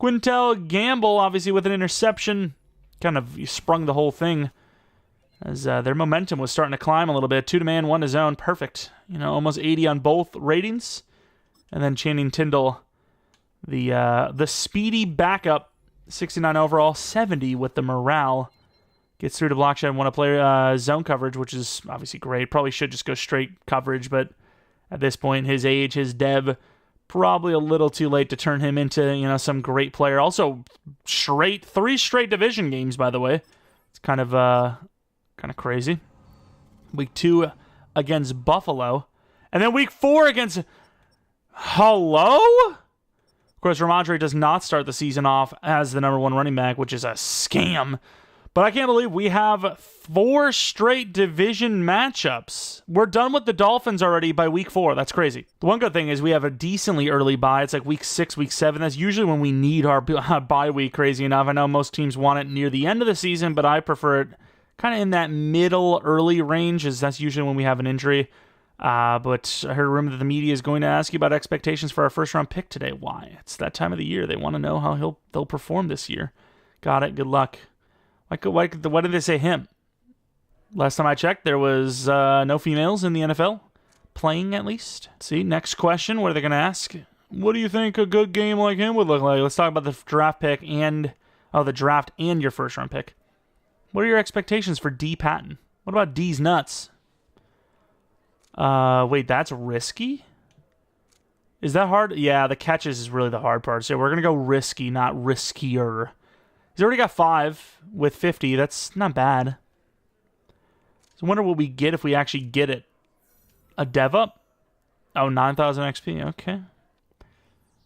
Quintel Gamble, obviously, with an interception, kind of sprung the whole thing as their momentum was starting to climb a little bit. 2 to man, 1 to zone. Perfect. You know, almost 80 on both ratings. And then Channing Tindall, the speedy backup, 69 overall, 70 with the morale. Gets through to block shed, 1 to play zone coverage, which is obviously great. Probably should just go straight coverage, but at this point, his age, his dev, probably a little too late to turn him into, you know, some great player. Also, 3 straight division games, by the way. It's kind of crazy. Week 2 against Buffalo, and then week 4 against Hello. Of course, Ramondre does not start the season off as the number 1 running back, which is a scam. But I can't believe we have 4 straight division matchups. We're done with the Dolphins already by week 4. That's crazy. The one good thing is we have a decently early bye. It's like week 6, week 7. That's usually when we need our bye week, crazy enough. I know most teams want it near the end of the season, but I prefer it kind of in that middle, early range, as that's usually when we have an injury. But I heard a rumor that the media is going to ask you about expectations for our first-round pick today. Why? It's that time of the year. They want to know how they'll perform this year. Got it. Good luck. Why did they say him? Last time I checked, there was no females in the NFL, playing at least. See, next question, what are they going to ask? What do you think a good game like him would look like? Let's talk about the draft pick and your first-round pick. What are your expectations for D. Patton? What about D's nuts? Wait, that's risky? Is that hard? Yeah, the catches is really the hard part. So we're going to go risky, not riskier. He's already got 5 with 50. That's not bad. So I wonder what we get if we actually get it. A dev up? Oh, 9,000 XP. Okay.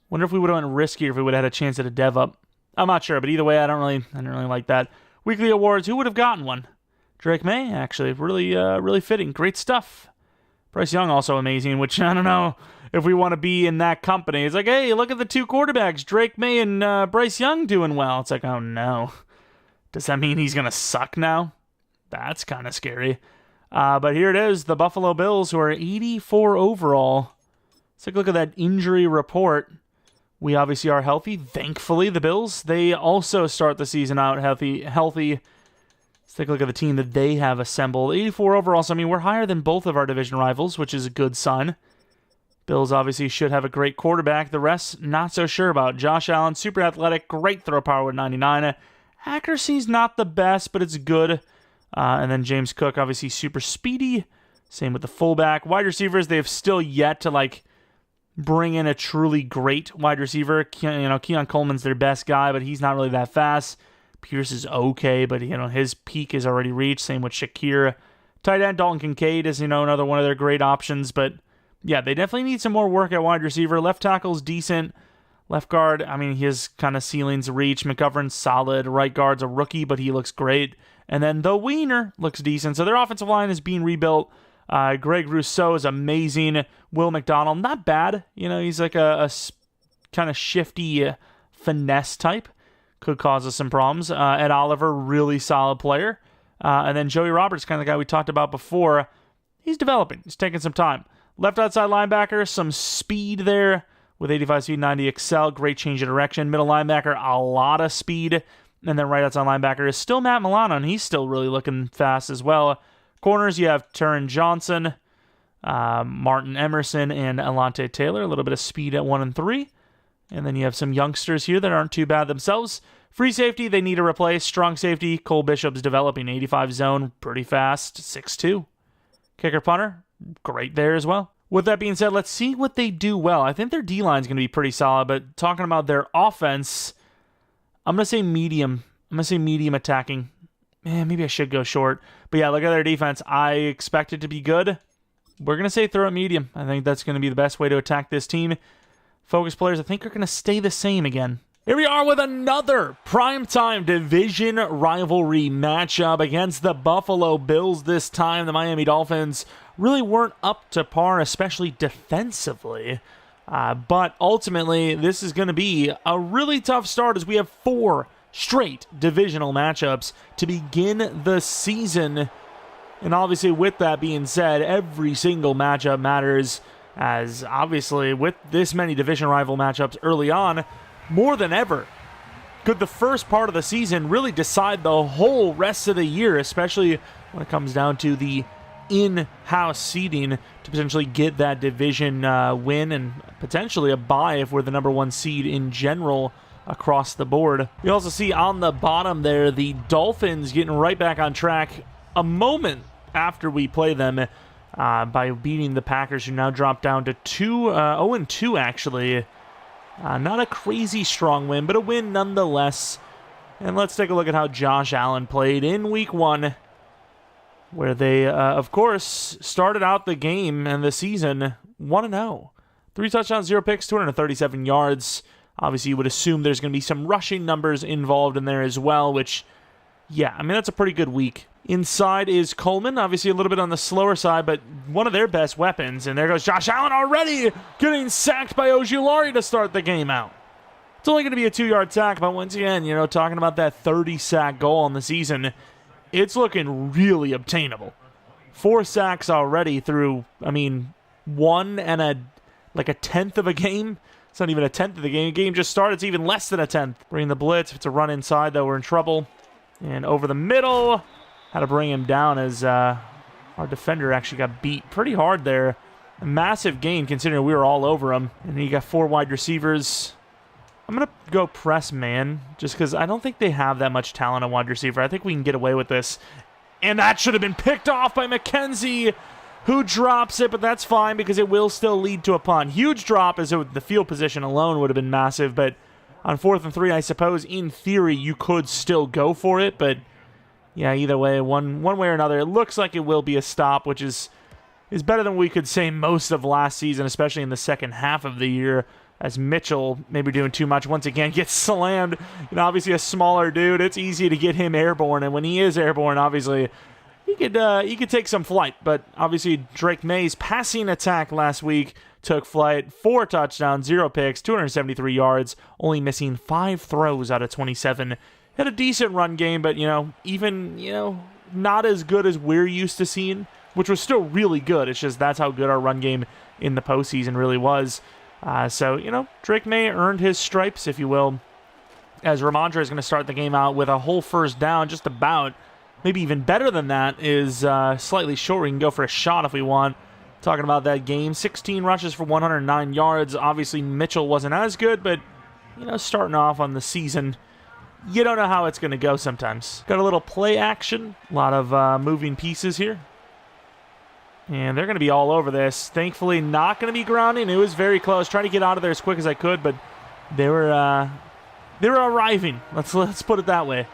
Wonder if we would have went riskier if we would have had a chance at a dev up. I'm not sure, but either way, I don't really like that. Weekly awards. Who would have gotten one? Drake May, actually. Really fitting. Great stuff. Bryce Young also amazing, which I don't know if we want to be in that company. It's like, hey, look at the 2 quarterbacks, Drake May and Bryce Young doing well. It's like, oh no. Does that mean he's going to suck now? That's kind of scary. But here it is, the Buffalo Bills, who are 84 overall. Let's take a look at that injury report. We obviously are healthy. Thankfully, the Bills, they also start the season out healthy. Let's take a look at the team that they have assembled. 84 overall, so I mean, we're higher than both of our division rivals, which is a good sign. Bills obviously should have a great quarterback. The rest, not so sure about. Josh Allen, super athletic, great throw power with 99. Accuracy's not the best, but it's good. And then James Cook, obviously super speedy. Same with the fullback. Wide receivers, they have still yet to bring in a truly great wide receiver. Keon Coleman's their best guy, but he's not really that fast. Pierce is okay, but his peak is already reached. Same with Shakir. Tight end Dalton Kincaid is another one of their great options, but yeah, they definitely need some more work at wide receiver. Left tackle's decent. Left guard, I mean, his kind of ceiling's reach. McGovern's solid. Right guard's a rookie, but he looks great. And then the Wiener looks decent. So their offensive line is being rebuilt. Greg Rousseau is amazing. Will McDonald, not bad. He's like a kind of shifty finesse type. Could cause us some problems. Ed Oliver, really solid player. And then Joey Roberts, kind of the guy we talked about before. He's developing. He's taking some time. Left outside linebacker, some speed there with 85 speed, 90 excel. Great change of direction. Middle linebacker, a lot of speed. And then right outside linebacker is still Matt Milano, and he's still really looking fast as well. Corners, you have Turin Johnson, Martin Emerson, and Alante Taylor. A little bit of speed at 1 and 3. And then you have some youngsters here that aren't too bad themselves. Free safety, they need to replace. Strong safety, Cole Bishop's developing 85 zone pretty fast, 6'2". Kicker punter, great there as well. With that being said, let's see what they do well. I think their D-line is going to be pretty solid, but talking about their offense, I'm going to say medium. I'm going to say medium attacking. Man, maybe I should go short. But yeah, look at their defense. I expect it to be good. We're going to say throw it medium. I think that's going to be the best way to attack this team. Focus players, I think, are going to stay the same again. Here we are with another primetime division rivalry matchup against the Buffalo Bills this time. The Miami Dolphins really weren't up to par, especially defensively. But ultimately, this is going to be a really tough start as we have 4 straight divisional matchups to begin the season. And obviously, with that being said, every single matchup matters, as obviously with this many division rival matchups early on, more than ever, could the first part of the season really decide the whole rest of the year, especially when it comes down to the in-house seeding to potentially get that division win and potentially a bye if we're the number 1 seed in general across the board. We also see on the bottom there the Dolphins getting right back on track a moment after we play them by beating the Packers, who now drop down to 0-2 actually. Not a crazy strong win, but a win nonetheless. And let's take a look at how Josh Allen played in Week 1, where they, of course, started out the game and the season 1-0. 3 touchdowns, 0 picks, 237 yards. Obviously, you would assume there's going to be some rushing numbers involved in there as well, which, yeah, I mean, that's a pretty good week. Inside is Coleman, obviously a little bit on the slower side, but one of their best weapons. And there goes Josh Allen already getting sacked by Ojulari to start the game out. It's only going to be a 2-yard sack, but once again, you know, talking about that 30-sack goal on the season, it's looking really obtainable. 4 sacks already through, I mean, 1 and a tenth of a game. It's not even a tenth of the game. The game just started. It's even less than a tenth. Bring the blitz. If it's a run inside, though, we're in trouble. And over the middle. Had to bring him down as our defender actually got beat pretty hard there. A massive gain considering we were all over him. And then you got 4 wide receivers. I'm going to go press man just because I don't think they have that much talent on wide receiver. I think we can get away with this. And that should have been picked off by McKenzie, who drops it, but that's fine because it will still lead to a punt. Huge drop, as the field position alone would have been massive, but on 4th and 3, I suppose, in theory, you could still go for it, but yeah, either way, one way or another, it looks like it will be a stop, which is better than we could say most of last season, especially in the second half of the year, as Mitchell, maybe doing too much, once again gets slammed. You know, obviously a smaller dude, it's easy to get him airborne, and when he is airborne, obviously, he could take some flight. But obviously, Drake May's passing attack last week took flight, 4 touchdowns, 0 picks, 273 yards, only missing 5 throws out of 27. Had a decent run game, but, not as good as we're used to seeing, which was still really good. It's just that's how good our run game in the postseason really was. So, Drake May earned his stripes, if you will, as Ramondre is going to start the game out with a whole first down, just about. Maybe even better than that is slightly short. We can go for a shot if we want. Talking about that game, 16 rushes for 109 yards. Obviously, Mitchell wasn't as good, but, starting off on the season, you don't know how it's going to go sometimes. Got a little play action. A lot of moving pieces here. And they're going to be all over this. Thankfully, not going to be grounding. It was very close. Trying to get out of there as quick as I could, but they were arriving. Let's put it that way.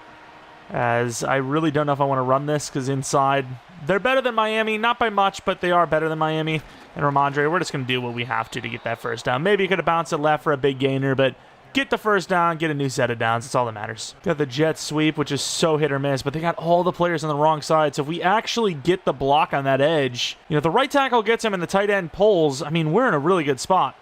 As I really don't know if I want to run this, because inside, they're better than Miami. Not by much, but they are better than Miami. And Ramondre, we're just going to do what we have to get that first down. Maybe you could have bounced it left for a big gainer, but get the first down, get a new set of downs. That's all that matters. Got the jet sweep, which is so hit or miss, but they got all the players on the wrong side. So if we actually get the block on that edge, the right tackle gets him and the tight end pulls, I mean, we're in a really good spot.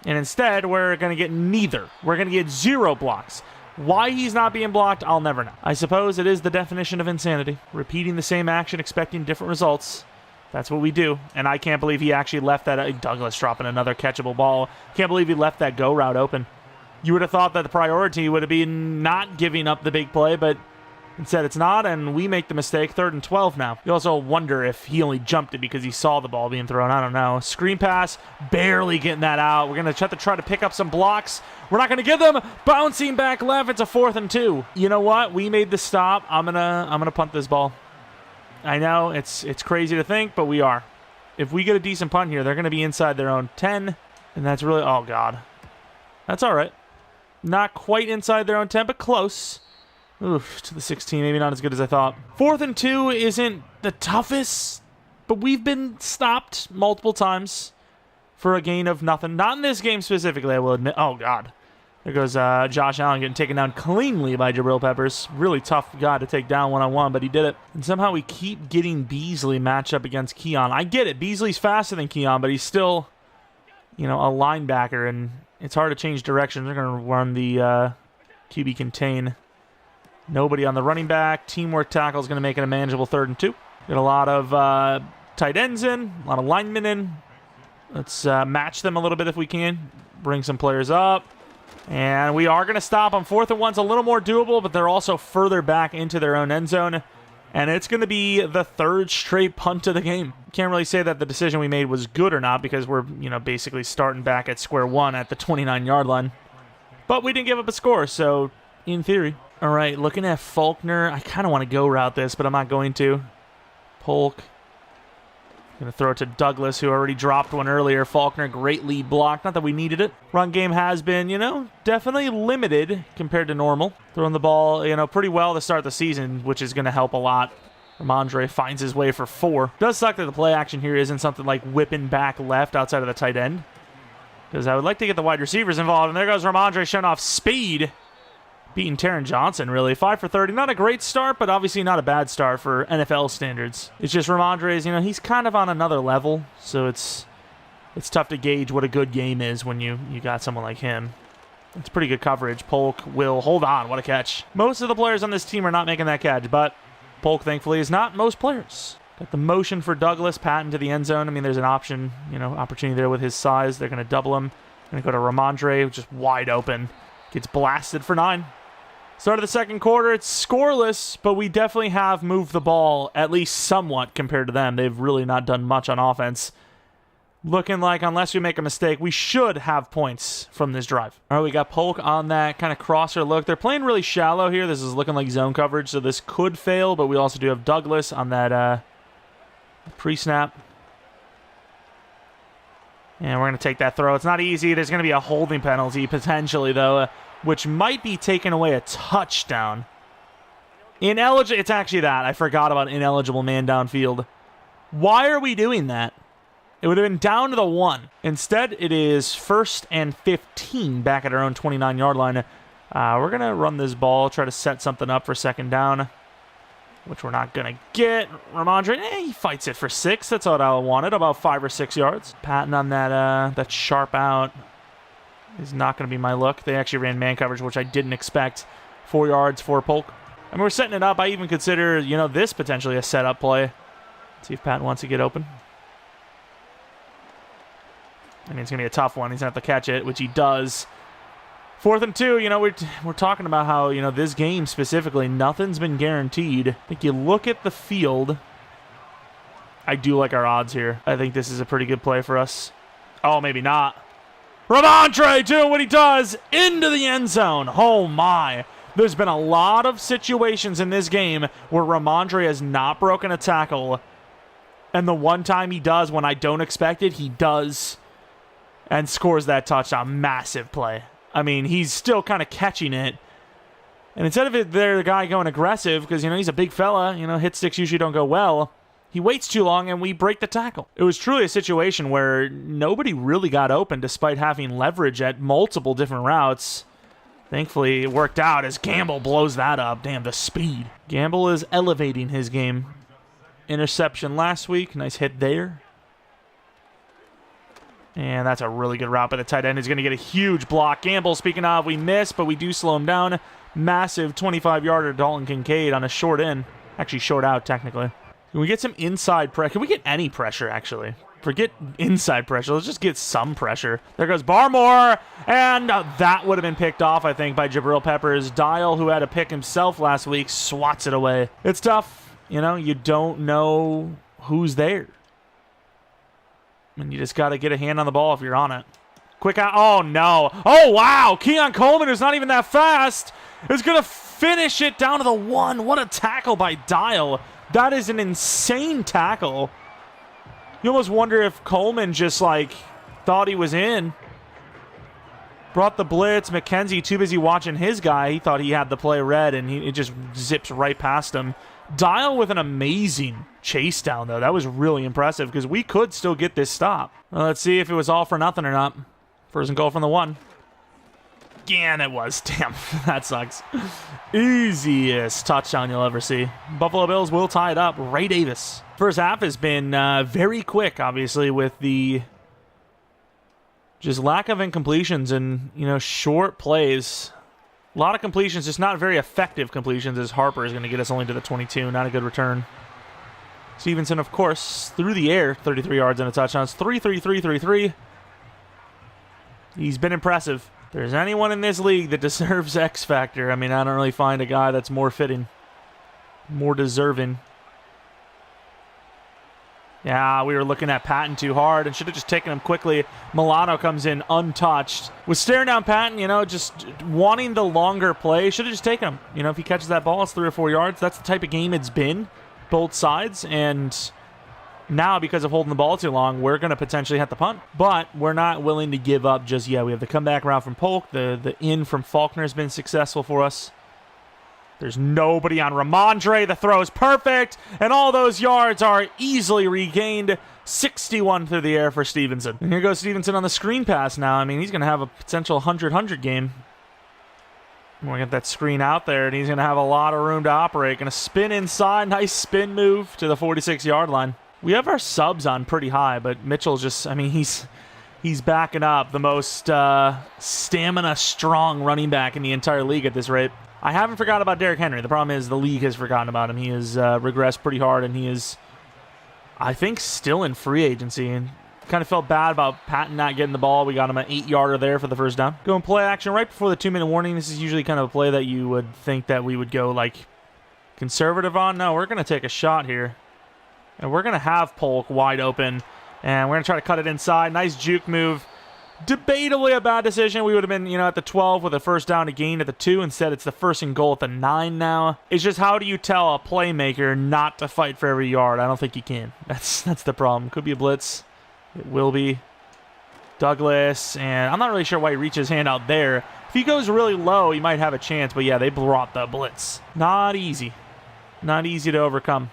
And instead, we're going to get neither. We're going to get 0 blocks. Why he's not being blocked, I'll never know. I suppose it is the definition of insanity. Repeating the same action, expecting different results. That's what we do. And I can't believe he actually left that. Douglas dropping another catchable ball. Can't believe he left that go route open. You would have thought that the priority would have been not giving up the big play, but Instead, it's not, and we make the mistake. 3rd and 12 now. You also wonder if he only jumped it because he saw the ball being thrown. I don't know. Screen pass, barely getting that out. We're going to try to pick up some blocks. We're not going to give them. Bouncing back left. It's a 4th and 2. You know what? We made the stop. I'm gonna punt this ball. I know it's crazy to think, but we are. If we get a decent punt here, they're going to be inside their own 10, and that's really, oh God. That's all right. Not quite inside their own 10, but close. Oof, to the 16, maybe not as good as I thought. 4th and 2 isn't the toughest, but we've been stopped multiple times for a gain of nothing. Not in this game specifically, I will admit. Oh, God. There goes Josh Allen getting taken down cleanly by Jeromepkr. Really tough guy to take down one-on-one, but he did it. And somehow we keep getting Beasley matched up against Keon. I get it. Beasley's faster than Keon, but he's still, you know, a linebacker, and it's hard to change directions. They're going to run the QB contain. Nobody on the running back. Teamwork tackle is going to make it a manageable 3rd and 2. Got a lot of tight ends in, a lot of linemen in. Let's match them a little bit if we can. Bring some players up. And we are going to stop on 4th and 1's a little more doable, but they're also further back into their own end zone. And it's going to be the 3rd straight punt of the game. Can't really say that the decision we made was good or not because we're, you know, basically starting back at square one at the 29-yard line. But we didn't give up a score, so in theory. All right, looking at Faulkner. I kind of want to go route this, but I'm not going to. Polk. Going to throw it to Douglas, who already dropped one earlier. Faulkner, great lead block. Not that we needed it. Run game has been, you know, definitely limited compared to normal. Throwing the ball, you know, pretty well to start the season, which is going to help a lot. Ramondre finds his way for 4. Does suck that the play action here isn't something like whipping back left outside of the tight end, because I would like to get the wide receivers involved. And there goes Ramondre showing off speed. Beating Taron Johnson, really. 5 for 30. Not a great start, but obviously not a bad start for NFL standards. It's just Ramondre's, you know, he's kind of on another level, so it's tough to gauge what a good game is when you got someone like him. It's pretty good coverage. Polk will hold on. What a catch. Most of the players on this team are not making that catch, but Polk, thankfully, is not most players. Got the motion for Douglas, Patton to the end zone. I mean, there's an option, you know, opportunity there with his size. They're going to double him. Going to go to Ramondre, just wide open. Gets blasted for 9. Start of the second quarter, it's scoreless, but we definitely have moved the ball at least somewhat compared to them. They've really not done much on offense. Looking like, unless we make a mistake, we should have points from this drive. All right, we got Polk on that kind of crosser look. They're playing really shallow here. This is looking like zone coverage, so this could fail, but we also do have Douglas on that pre-snap. And we're going to take that throw. It's not easy. There's going to be a holding penalty, potentially, though, which might be taking away a touchdown. Ineligible. It's actually that. I forgot about ineligible man downfield. Why are we doing that? It would have been down to the 1. Instead, it is 1st and 15 back at our own 29-yard line. We're going to run this ball, try to set something up for 2nd down, which we're not going to get. Ramondre, he fights it for 6. That's all I wanted, about 5 or 6 yards. Patton on that sharp out is not going to be my look. They actually ran man coverage, which I didn't expect. 4 yards for Polk. I mean, we're setting it up. I even consider, you know, this potentially a setup play. Let's see if Patton wants to get open. I mean, it's going to be a tough one. He's going to have to catch it, which he does. 4th and 2, you know, we're talking about how, you know, this game specifically, nothing's been guaranteed. I think you look at the field. I do like our odds here. I think this is a pretty good play for us. Oh, maybe not. Ramondre doing what he does into the end zone. Oh, my. There's been a lot of situations in this game where Ramondre has not broken a tackle. And the one time he does, when I don't expect it, he does. And scores that touchdown. Massive play. I mean, he's still kind of catching it. And instead of they're the guy going aggressive, because, you know, he's a big fella, you know, hit sticks usually don't go well. He waits too long, and we break the tackle. It was truly a situation where nobody really got open despite having leverage at multiple different routes. Thankfully, it worked out as Gamble blows that up. Damn, the speed. Gamble is elevating his game. Interception last week. Nice hit there. And that's a really good route by the tight end. He's going to get a huge block. Gamble, speaking of, we missed, but we do slow him down. Massive 25-yarder Dalton Kincaid on a short in. Actually, short out, technically. Can we get some inside pressure? Can we get any pressure, actually? forget inside pressure. Let's just get some pressure. There goes Barmore, and that would have been picked off, I think, by Jeromepkr. Dial, who had a pick himself last week, swats it away. It's tough. You know, you don't know who's there. And you just got to get a hand on the ball if you're on it. Quick out. Oh, no. Oh, wow. Keon Coleman, who's not even that fast, is going to finish it down to the 1. What a tackle by Dial. That is an insane tackle. You almost wonder if Coleman just, like, thought he was in. Brought the blitz. McKenzie too busy watching his guy. He thought he had the play read, and it just zips right past him. Dial with an amazing chase down, though. That was really impressive because we could still get this stop. Well, let's see if it was all for nothing or not. First and goal from the 1. And it was. Damn, that sucks. Easiest touchdown you'll ever see. Buffalo Bills will tie it up. Ray Davis. First half has been very quick, obviously, with the just lack of incompletions and, you know, short plays. A lot of completions, just not very effective completions, as Harper is going to get us only to the 22. Not a good return. Stevenson, of course, through the air, 33 yards and a touchdown. It's 3-3-3-3-3. He's been impressive. If there's anyone in this league that deserves X Factor, I mean, I don't really find a guy that's more fitting, more deserving. Yeah, we were looking at Patton too hard and should have just taken him quickly. Milano comes in untouched. Was staring down Patton, you know, just wanting the longer play. Should have just taken him. You know, if he catches that ball, it's 3 or 4 yards. That's the type of game it's been, both sides. And now, because of holding the ball too long, we're going to potentially have to punt. But we're not willing to give up just yet. We have the comeback route from Polk. The in from Faulkner has been successful for us. There's nobody on Ramondre. The throw is perfect, and all those yards are easily regained. 61 through the air for Stevenson. And here goes Stevenson on the screen pass now. I mean, he's going to have a potential 100-100 game. We're going to get that screen out there, and he's going to have a lot of room to operate. Going to spin inside. Nice spin move to the 46-yard line. We have our subs on pretty high, but Mitchell just, I mean, he's backing up the most stamina-strong running back in the entire league at this rate. I haven't forgotten about Derrick Henry. The problem is the league has forgotten about him. He has regressed pretty hard, and he is, I think, still in free agency. And kind of felt bad about Patton not getting the ball. We got him an 8-yarder there for the first down. Going play action right before the 2-minute warning. This is usually kind of a play that you would think that we would go, like, conservative on. No, we're going to take a shot here. And we're going to have Polk wide open. And we're going to try to cut it inside. Nice juke move. Debatably a bad decision. We would have been, you know, at the 12 with a first down to gain at the 2. Instead, it's the first and goal at the 9 now. It's just, how do you tell a playmaker not to fight for every yard? I don't think you can. That's the problem. Could be a blitz. It will be. Douglas, and I'm not really sure why he reaches his hand out there. If he goes really low, he might have a chance, but yeah, they brought the blitz. Not easy. Not easy to overcome.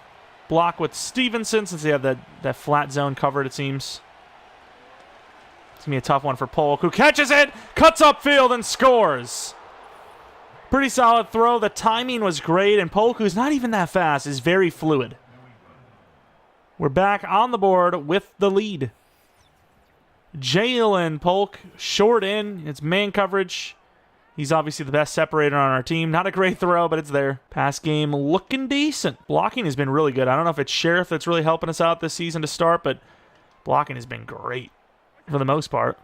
Block with Stevenson, since they have that flat zone covered, it seems. It's going to be a tough one for Polk, who catches it, cuts upfield, and scores. Pretty solid throw. The timing was great, and Polk, who's not even that fast, is very fluid. We're back on the board with the lead. Jalen Polk, short in. It's man coverage. He's obviously the best separator on our team. Not a great throw, but it's there. Pass game looking decent. Blocking has been really good. I don't know if it's Sheriff that's really helping us out this season to start, but blocking has been great for the most part.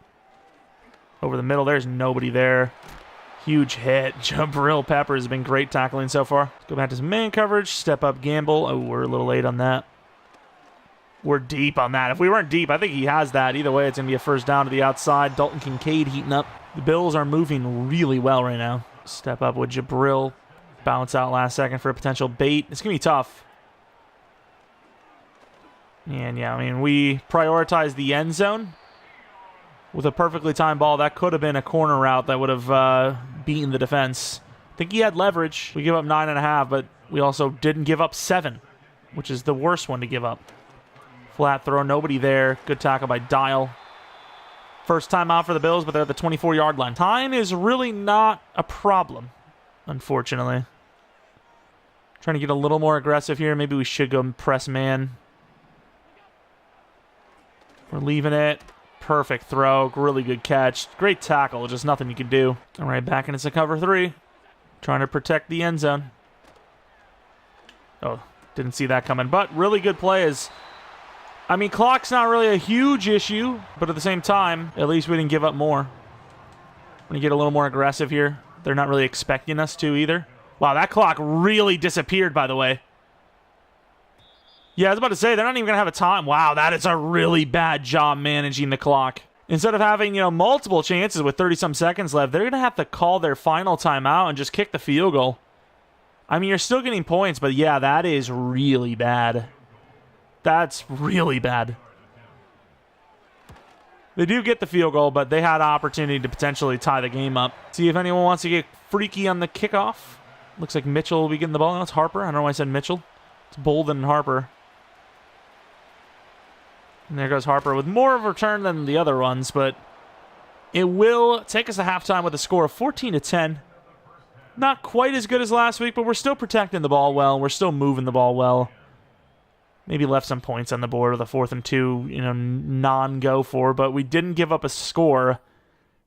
Over the middle, there's nobody there. Huge hit. Jeromepkr has been great tackling so far. Let's go back to some man coverage. Step up Gamble. Oh, we're a little late on that. We're deep on that. If we weren't deep, I think he has that. Either way, it's going to be a first down to the outside. Dalton Kincaid heating up. The Bills are moving really well right now. Step up with Jabril. Bounce out last second for a potential bait. It's going to be tough. And yeah, I mean, we prioritize the end zone. With a perfectly timed ball, that could have been a corner route that would have beaten the defense. I think he had leverage. We give up 9.5, but we also didn't give up 7, which is the worst one to give up. Flat throw, nobody there. Good tackle by Dial. First time out for the Bills, but they're at the 24-yard line. Time is really not a problem, unfortunately. Trying to get a little more aggressive here. Maybe we should go press man. We're leaving it. Perfect throw. Really good catch. Great tackle. Just nothing you can do. All right, back into cover 3. Trying to protect the end zone. Oh, didn't see that coming. But really good play as I mean, clock's not really a huge issue, but at the same time, at least we didn't give up more. When you get a little more aggressive here, they're not really expecting us to either. Wow, that clock really disappeared, by the way. Yeah, I was about to say, they're not even going to have a time. Wow, that is a really bad job managing the clock. Instead of having, multiple chances with 30-some seconds left, they're going to have to call their final timeout and just kick the field goal. I mean, you're still getting points, but yeah, that is really bad. That's really bad. They do get the field goal, but they had an opportunity to potentially tie the game up. See if anyone wants to get freaky on the kickoff. Looks like Mitchell will be getting the ball. No, it's Harper. I don't know why I said Mitchell. It's Bolden and Harper. And there goes Harper with more of a return than the other ones, but it will take us to halftime with a score of 14-10. Not quite as good as last week, but we're still protecting the ball well. We're still moving the ball well. Maybe left some points on the board with a 4th and 2, non-go for, but we didn't give up a score,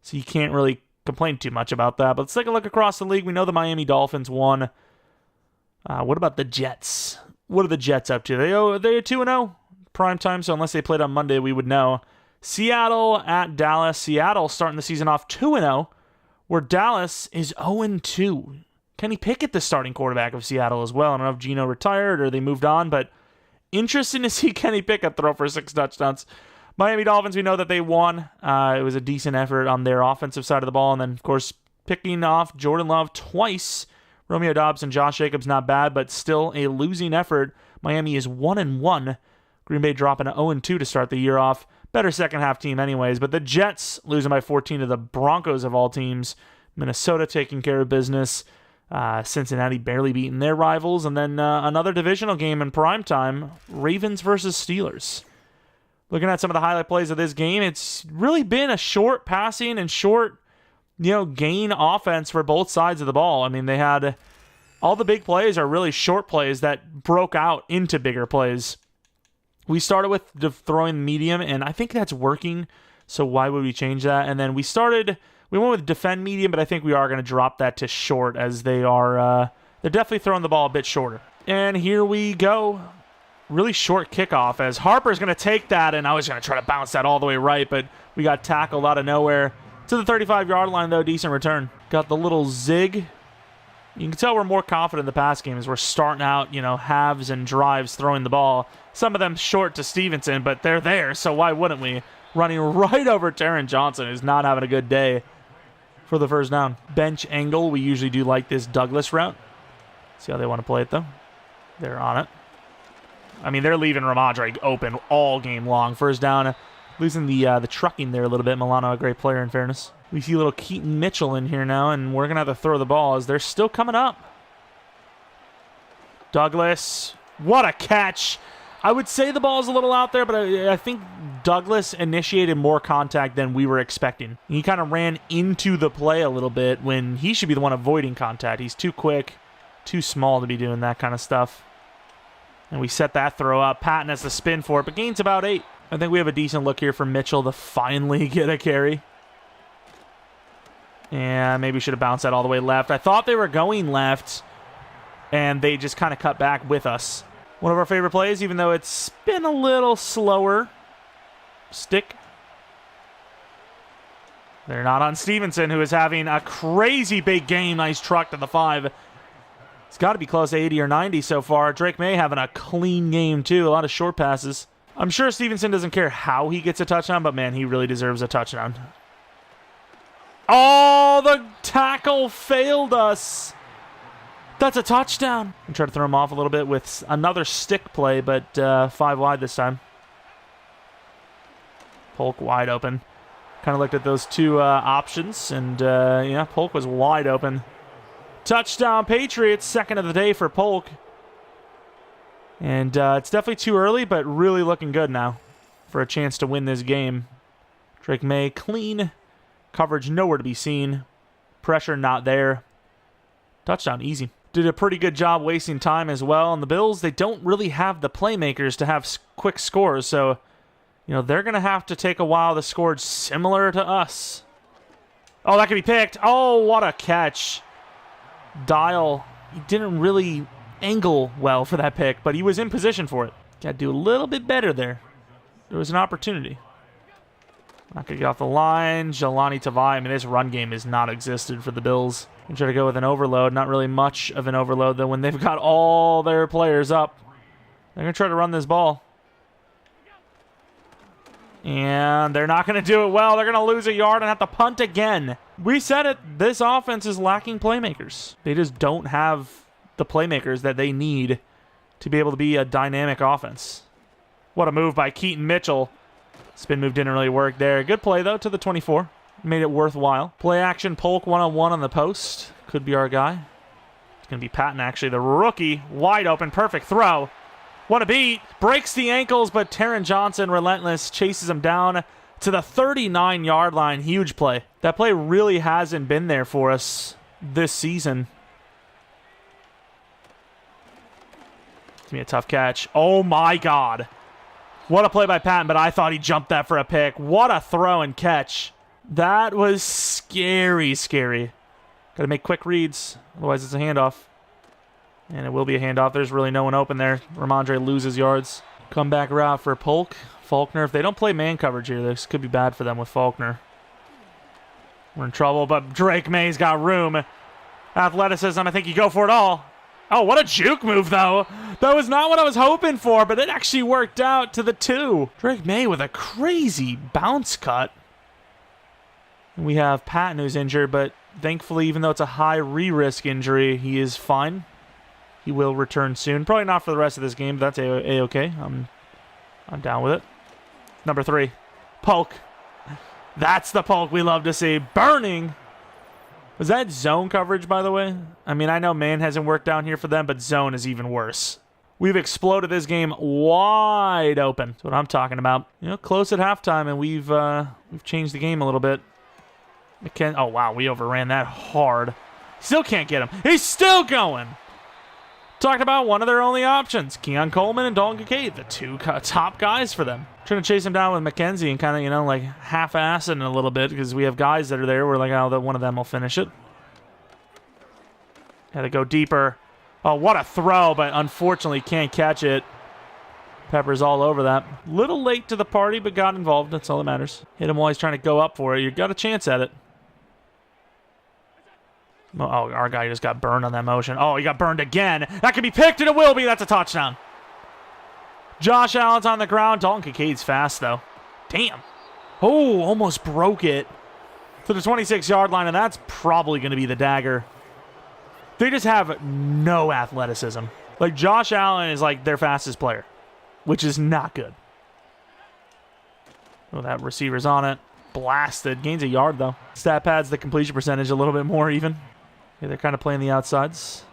so you can't really complain too much about that. But let's take a look across the league. We know the Miami Dolphins won. What about the Jets? What are the Jets up to? They're 2-0 prime time, so unless they played on Monday, we would know. Seattle at Dallas. Seattle starting the season off 2-0, where Dallas is 0-2. Kenny Pickett, the starting quarterback of Seattle as well. I don't know if Geno retired or they moved on, but interesting to see Kenny Pickett throw for 6 touchdowns. Miami Dolphins, we know that they won. It was a decent effort on their offensive side of the ball. And then, of course, picking off Jordan Love twice. Romeo Doubs and Josh Jacobs, not bad, but still a losing effort. Miami is 1-1. Green Bay dropping to 0-2 to start the year off. Better second-half team anyways. But the Jets losing by 14 to the Broncos of all teams. Minnesota taking care of business. Cincinnati barely beating their rivals. And then another divisional game in primetime, Ravens versus Steelers. Looking at some of the highlight plays of this game, it's really been a short passing and short, gain offense for both sides of the ball. I mean, they had all the big plays are really short plays that broke out into bigger plays. We started with throwing medium, and I think that's working, so why would we change that? And then we went with defend medium, but I think we are going to drop that to short as they're definitely throwing the ball a bit shorter. And here we go. Really short kickoff as Harper's going to take that, and I was going to try to bounce that all the way right, but we got tackled out of nowhere. To the 35-yard line, though, decent return. Got the little zig. You can tell we're more confident in the pass game as we're starting out, halves and drives throwing the ball. Some of them short to Stevenson, but they're there, so why wouldn't we? Running right over Taron Johnson, who's not having a good day for the first down. Bench angle, we usually do like this Douglas route. See how they want to play it, though. They're on it. I mean, they're leaving Ramadre open all game long. First down, losing the trucking there a little bit. Milano, a great player, in fairness. We see a little Keaton Mitchell in here now, and we're going to have to throw the ball as they're still coming up. Douglas, what a catch. I would say the ball's a little out there, but I think Douglas initiated more contact than we were expecting. He kind of ran into the play a little bit when he should be the one avoiding contact. He's too quick, too small to be doing that kind of stuff. And we set that throw up. Patton has the spin for it, but gains about 8. I think we have a decent look here for Mitchell to finally get a carry. And maybe we should have bounced that all the way left. I thought they were going left, and they just kind of cut back with us. One of our favorite plays, even though it's been a little slower. Stick. They're not on Stevenson, who is having a crazy big game. Nice truck to the 5. It's got to be close to 80 or 90 so far. Drake May having a clean game, too. A lot of short passes. I'm sure Stevenson doesn't care how he gets a touchdown, but, man, he really deserves a touchdown. Oh, the tackle failed us. That's a touchdown. I tried to throw him off a little bit with another stick play, but 5 wide this time. Polk wide open. Kind of looked at those two options, and yeah, Polk was wide open. Touchdown Patriots, second of the day for Polk. And it's definitely too early, but really looking good now for a chance to win this game. Drake May, clean. Coverage nowhere to be seen. Pressure not there. Touchdown, easy. Did a pretty good job wasting time as well. And the Bills, they don't really have the playmakers to have quick scores. So, they're going to have to take a while to score similar to us. Oh, that could be picked. Oh, what a catch. Dial, he didn't really angle well for that pick, but he was in position for it. Got to do a little bit better there. there was an opportunity. Not going to get off the line. Jelani Tavai. I mean, this run game is not existed for the Bills. I'm trying to go with an overload. Not really much of an overload, though, when they've got all their players up. They're going to try to run this ball. And they're not going to do it well. They're going to lose a yard and have to punt again. We said it. This offense is lacking playmakers. They just don't have the playmakers that they need to be able to be a dynamic offense. What a move by Keaton Mitchell. Spin move didn't really work there. Good play, though, to the 24. Made it worthwhile. Play action, Polk one-on-one on the post. Could be our guy. It's going to be Patton, actually, the rookie. Wide open, perfect throw. What a beat. Breaks the ankles, but Taron Johnson, relentless, chases him down to the 39-yard line. Huge play. That play really hasn't been there for us this season. It's going to be a tough catch. Oh, my God. What a play by Patton, but I thought he jumped that for a pick. What a throw and catch. That was scary, scary. Got to make quick reads, otherwise it's a handoff. And it will be a handoff. There's really no one open there. Ramondre loses yards. Comeback route for Polk. Faulkner. If they don't play man coverage here, this could be bad for them with Faulkner. We're in trouble, but Drake May's got room. Athleticism, I think you go for it all. Oh, what a juke move, though. That was not what I was hoping for, but it actually worked out to the 2. Drake May with a crazy bounce cut. We have Patton who's injured, but thankfully, even though it's a high re-risk injury, he is fine. He will return soon. Probably not for the rest of this game, but that's A-okay. I'm down with it. Number 3, Polk. That's the Polk we love to see. Burning. Was that zone coverage, by the way? I mean, I know man hasn't worked down here for them, but zone is even worse. We've exploded this game wide open. That's what I'm talking about. You know, close at halftime, and we've changed the game a little bit. Oh, wow, we overran that hard. Still can't get him. He's still going. Talked about one of their only options. Keon Coleman and Dalton Kincaid, the 2 top guys for them. Trying to chase him down with McKenzie and kind of, you know, like half-assing a little bit because we have guys that are there. We're like, oh, that one of them will finish it. Had to go deeper. Oh, what a throw, but unfortunately can't catch it. Pepper's all over that. Little late to the party, but got involved. That's all that matters. Hit him while he's trying to go up for it. You got a chance at it. Oh, our guy just got burned on that motion. Oh, he got burned again. That could be picked, and it will be. That's a touchdown. Josh Allen's on the ground. Dalton Kincaid's fast, though. Damn. Oh, almost broke it to the 26-yard line, and that's probably going to be the dagger. They just have no athleticism. Like, Josh Allen is, like, their fastest player, which is not good. Oh, that receiver's on it. Blasted. Gains a yard, though. Stat pads the completion percentage a little bit more even. Yeah, they're kind of playing the outsides.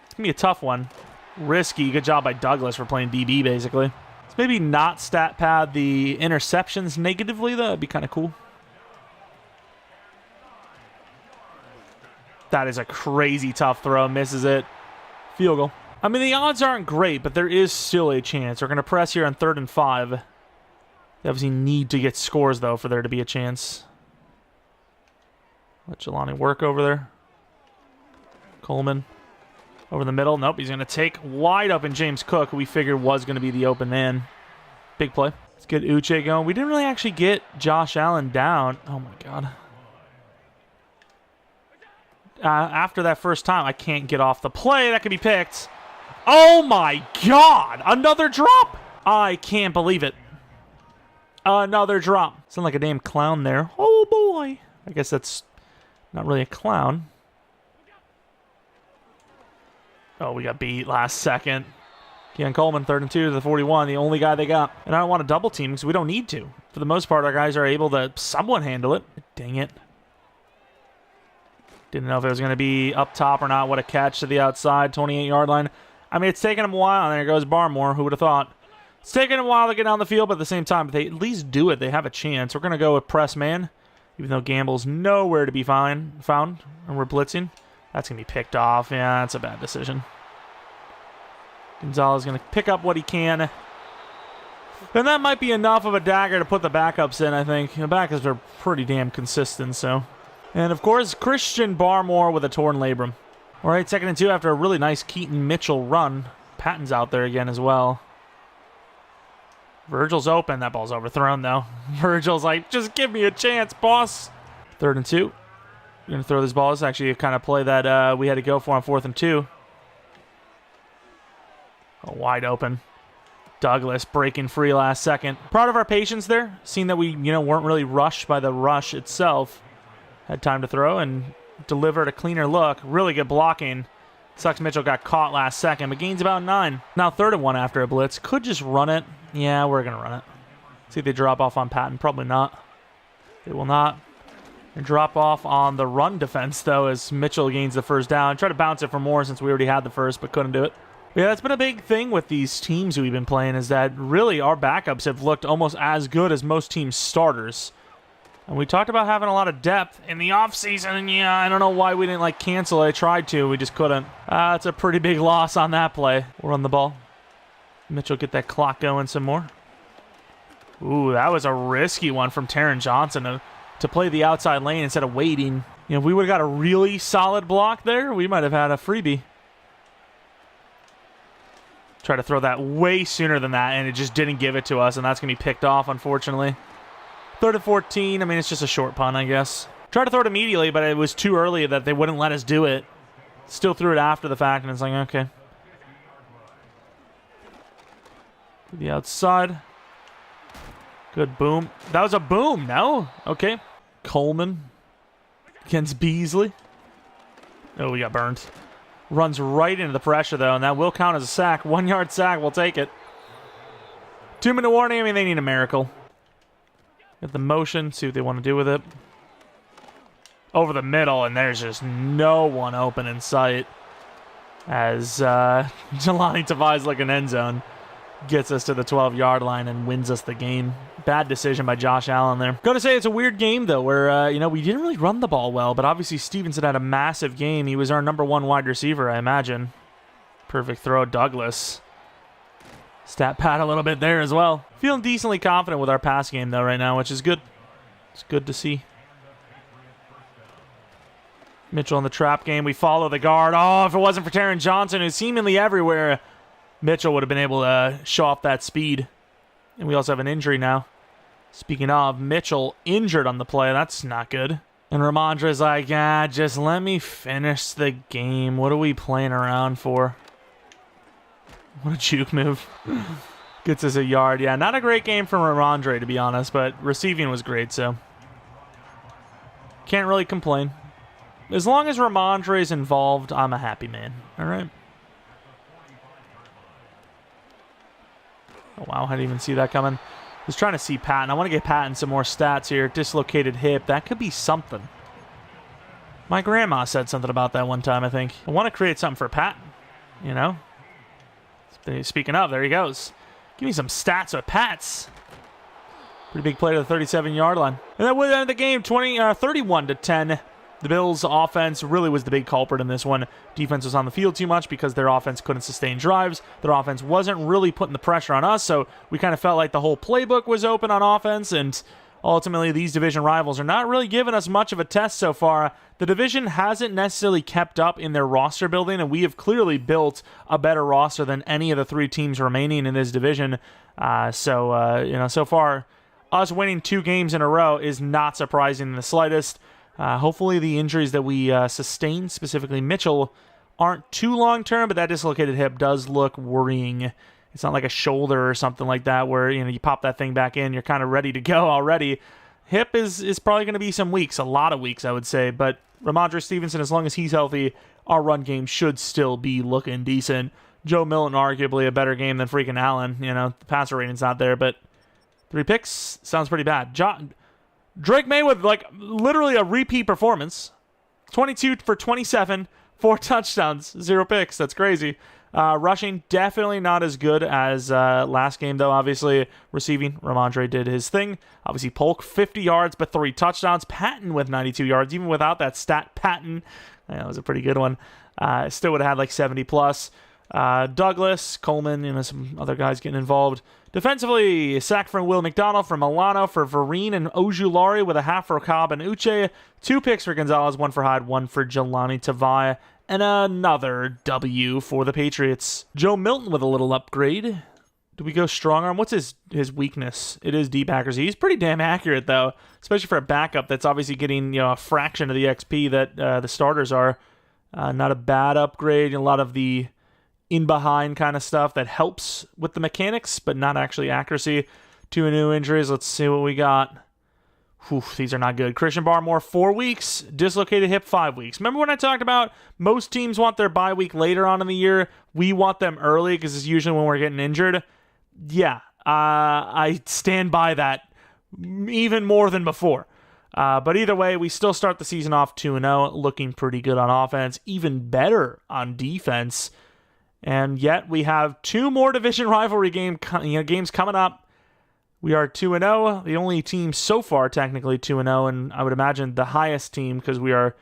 It's going to be a tough one. Risky. Good job by Douglas for playing DB, basically. Let's maybe not stat pad the interceptions negatively, though. That'd be kind of cool. That is a crazy tough throw. Misses it. Field goal. I mean, the odds aren't great, but there is still a chance. We're going to press here on 3rd and 5. They obviously need to get scores, though, for there to be a chance. Let Jelani work over there. Coleman over the middle. Nope, he's going to take wide open James Cook, who we figured was going to be the open man. Big play. Let's get Uche going. We didn't really actually get Josh Allen down. Oh, my God. After that first time, I can't get off the play. That could be picked. Oh, my God. Another drop. I can't believe it. Another drop. Sound like a damn clown there. Oh, boy. I guess that's not really a clown. Oh, we got beat last second. Keon Coleman, 3rd and 2 to the 41, the only guy they got. And I don't want to double team because we don't need to. For the most part, our guys are able to somewhat handle it. Dang it. Didn't know if it was going to be up top or not. What a catch to the outside, 28-yard line. I mean, it's taken them a while. And there goes Barmore. Who would have thought? It's taken a while to get down the field, but at the same time, if they at least do it, they have a chance. We're going to go with press man, even though Gamble's nowhere to be found, and we're blitzing. That's going to be picked off. Yeah, that's a bad decision. Gonzalez going to pick up what he can. And that might be enough of a dagger to put the backups in, I think. The backups are pretty damn consistent, so. And, of course, Christian Barmore with a torn labrum. All right, 2nd and 2 after a really nice Keaton Mitchell run. Patton's out there again as well. Virgil's open. That ball's overthrown, though. Virgil's like, just give me a chance, boss. 3rd and 2. You're going to throw this ball. It's actually a kind of play that we had to go for on 4th and 2. Oh, wide open. Douglas breaking free last second. Proud of our patience there. Seeing that we, weren't really rushed by the rush itself. Had time to throw and delivered a cleaner look. Really good blocking. Sucks Mitchell got caught last second, but gains about 9. Now 3rd and 1 after a blitz. Could just run it. Yeah, we're going to run it. See if they drop off on Patton. Probably not. They will not. They drop off on the run defense, though, as Mitchell gains the 1st down. Try to bounce it for more since we already had the 1st, but couldn't do it. Yeah, that's been a big thing with these teams we've been playing, is that really our backups have looked almost as good as most teams' starters. And we talked about having a lot of depth in the offseason, and yeah, I don't know why we didn't, cancel it. I tried to. We just couldn't. It's a pretty big loss on that play. We'll run the ball. Mitchell get that clock going some more. Ooh, that was a risky one from Taron Johnson to play the outside lane instead of waiting. If we would have got a really solid block there, we might have had a freebie. Try to throw that way sooner than that, and it just didn't give it to us, and that's going to be picked off, unfortunately. 3rd and 14. I mean, it's just a short punt, I guess. Tried to throw it immediately, but it was too early that they wouldn't let us do it. Still threw it after the fact, and it's like, okay. To the outside. Good boom. That was a boom, no? Okay. Coleman against Beasley. Oh, we got burned. Runs right into the pressure, though, and that will count as a sack. 1-yard sack, we'll take it. 2-minute warning. I mean, they need a miracle. Get the motion, see what they want to do with it. Over the middle, and there's just no one open in sight. As Jelani Tavai's looking end zone. Gets us to the 12-yard line and wins us the game. Bad decision by Josh Allen there. Gotta say, it's a weird game, though, where, we didn't really run the ball well, but obviously Stevenson had a massive game. He was our #1 wide receiver, I imagine. Perfect throw, Douglas. Stat pad a little bit there as well. Feeling decently confident with our pass game, though, right now, which is good. It's good to see. Mitchell in the trap game. We follow the guard. Oh, if it wasn't for Taron Johnson, who's seemingly everywhere, Mitchell would have been able to show off that speed. And we also have an injury now. Speaking of, Mitchell injured on the play. That's not good. And Ramondre's like, just let me finish the game. What are we playing around for? What a juke move. Gets us a yard. Yeah, not a great game from Ramondre, to be honest, but receiving was great, so can't really complain. As long as Ramondre's involved, I'm a happy man. All right. Oh, wow, I didn't even see that coming. I was trying to see Patton. I want to get Patton some more stats here. Dislocated hip. That could be something. My grandma said something about that one time, I think. I want to create something for Patton, Speaking of, there he goes. Give me some stats with Pats. Pretty big play to the 37-yard line. And that would end the game 31-10. The Bills' offense really was the big culprit in this one. Defense was on the field too much because their offense couldn't sustain drives. Their offense wasn't really putting the pressure on us, so we kind of felt like the whole playbook was open on offense, and ultimately these division rivals are not really giving us much of a test so far. The division hasn't necessarily kept up in their roster building, and we have clearly built a better roster than any of the 3 teams remaining in this division. So far, us winning 2 games in a row is not surprising in the slightest. Hopefully the injuries that we sustained, specifically Mitchell, aren't too long-term, but that dislocated hip does look worrying. It's not like a shoulder or something like that where you pop that thing back in, you're kind of ready to go already. Hip is probably going to be some weeks, a lot of weeks, I would say. But Ramondre Stevenson, as long as he's healthy, our run game should still be looking decent. Joe Milton, arguably a better game than freaking Allen. The passer rating's not there, but 3 picks sounds pretty bad. Drake May with literally a repeat performance. 22 for 27, 4 touchdowns, 0 picks. That's crazy. Rushing, definitely not as good as last game, though. Obviously, receiving, Ramondre did his thing. Obviously, Polk, 50 yards, but 3 touchdowns. Patton with 92 yards. Even without that stat, Patton, that was a pretty good one. Still would have had 70+. Douglas, Coleman, some other guys getting involved. Defensively, sack from Will McDonald, from Milano, for Vereen and Ojulari with a half for Cobb and Uche. 2 picks for Gonzalez, 1 for Hyde, 1 for Jelani Tavai. And another W for the Patriots. Joe Milton with a little upgrade. Do we go strong arm? What's his weakness? It is deep accuracy. He's pretty damn accurate, though, especially for a backup that's obviously getting a fraction of the XP that the starters are. Not a bad upgrade. A lot of the in-behind kind of stuff that helps with the mechanics, but not actually accuracy. 2 new injuries. Let's see what we got. Whew, these are not good. Christian Barmore, 4 weeks. Dislocated hip, 5 weeks. Remember when I talked about most teams want their bye week later on in the year? We want them early because it's usually when we're getting injured. Yeah, I stand by that even more than before. But either way, we still start the season off 2-0, looking pretty good on offense, even better on defense. And yet we have 2 more division rivalry games coming up. We are 2-0, the only team so far technically 2-0, and I would imagine the highest team because we are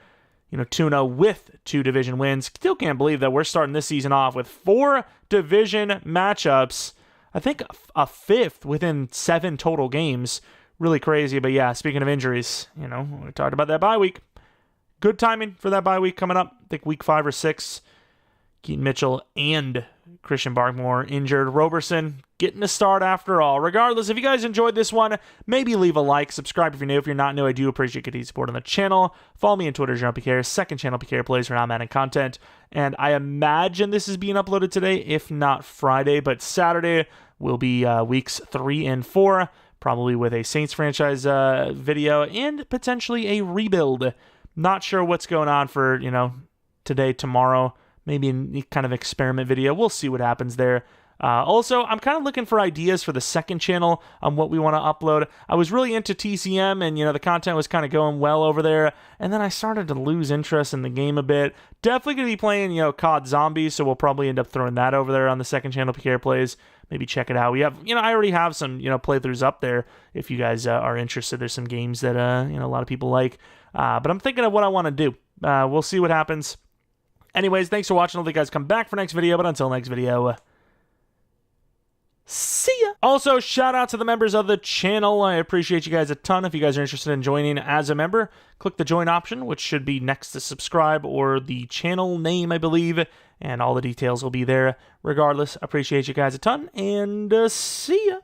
2-0 with 2 division wins. Still can't believe that we're starting this season off with 4 division matchups. I think a 5th within 7 total games. Really crazy, but yeah, speaking of injuries, we talked about that bye week. Good timing for that bye week coming up. I think week 5 or 6. Keaton Mitchell and Christian Barmore injured. Roberson getting a start after all. Regardless, if you guys enjoyed this one, maybe leave a like. Subscribe if you're new. If you're not new, I do appreciate getting support on the channel. Follow me on Twitter, Jeromepkr. Second channel, PK Plays for non-Madden content. And I imagine this is being uploaded today, if not Friday. But Saturday will be weeks 3 and 4. Probably with a Saints franchise video and potentially a rebuild. Not sure what's going on for, today, tomorrow. Maybe a kind of experiment video. We'll see what happens there. Also, I'm kind of looking for ideas for the second channel on what we want to upload. I was really into TCM, and the content was kind of going well over there. And then I started to lose interest in the game a bit. Definitely going to be playing, COD Zombies, so we'll probably end up throwing that over there on the second channel, PK Plays. Maybe check it out. We have, I already have some, playthroughs up there. If you guys are interested, there's some games that, a lot of people like. But I'm thinking of what I want to do. We'll see what happens. Anyways, thanks for watching. I'll let you guys come back for next video, but until next video, see ya! Also, shout out to the members of the channel. I appreciate you guys a ton. If you guys are interested in joining as a member, click the join option, which should be next to subscribe or the channel name, I believe, and all the details will be there. Regardless, appreciate you guys a ton, and see ya!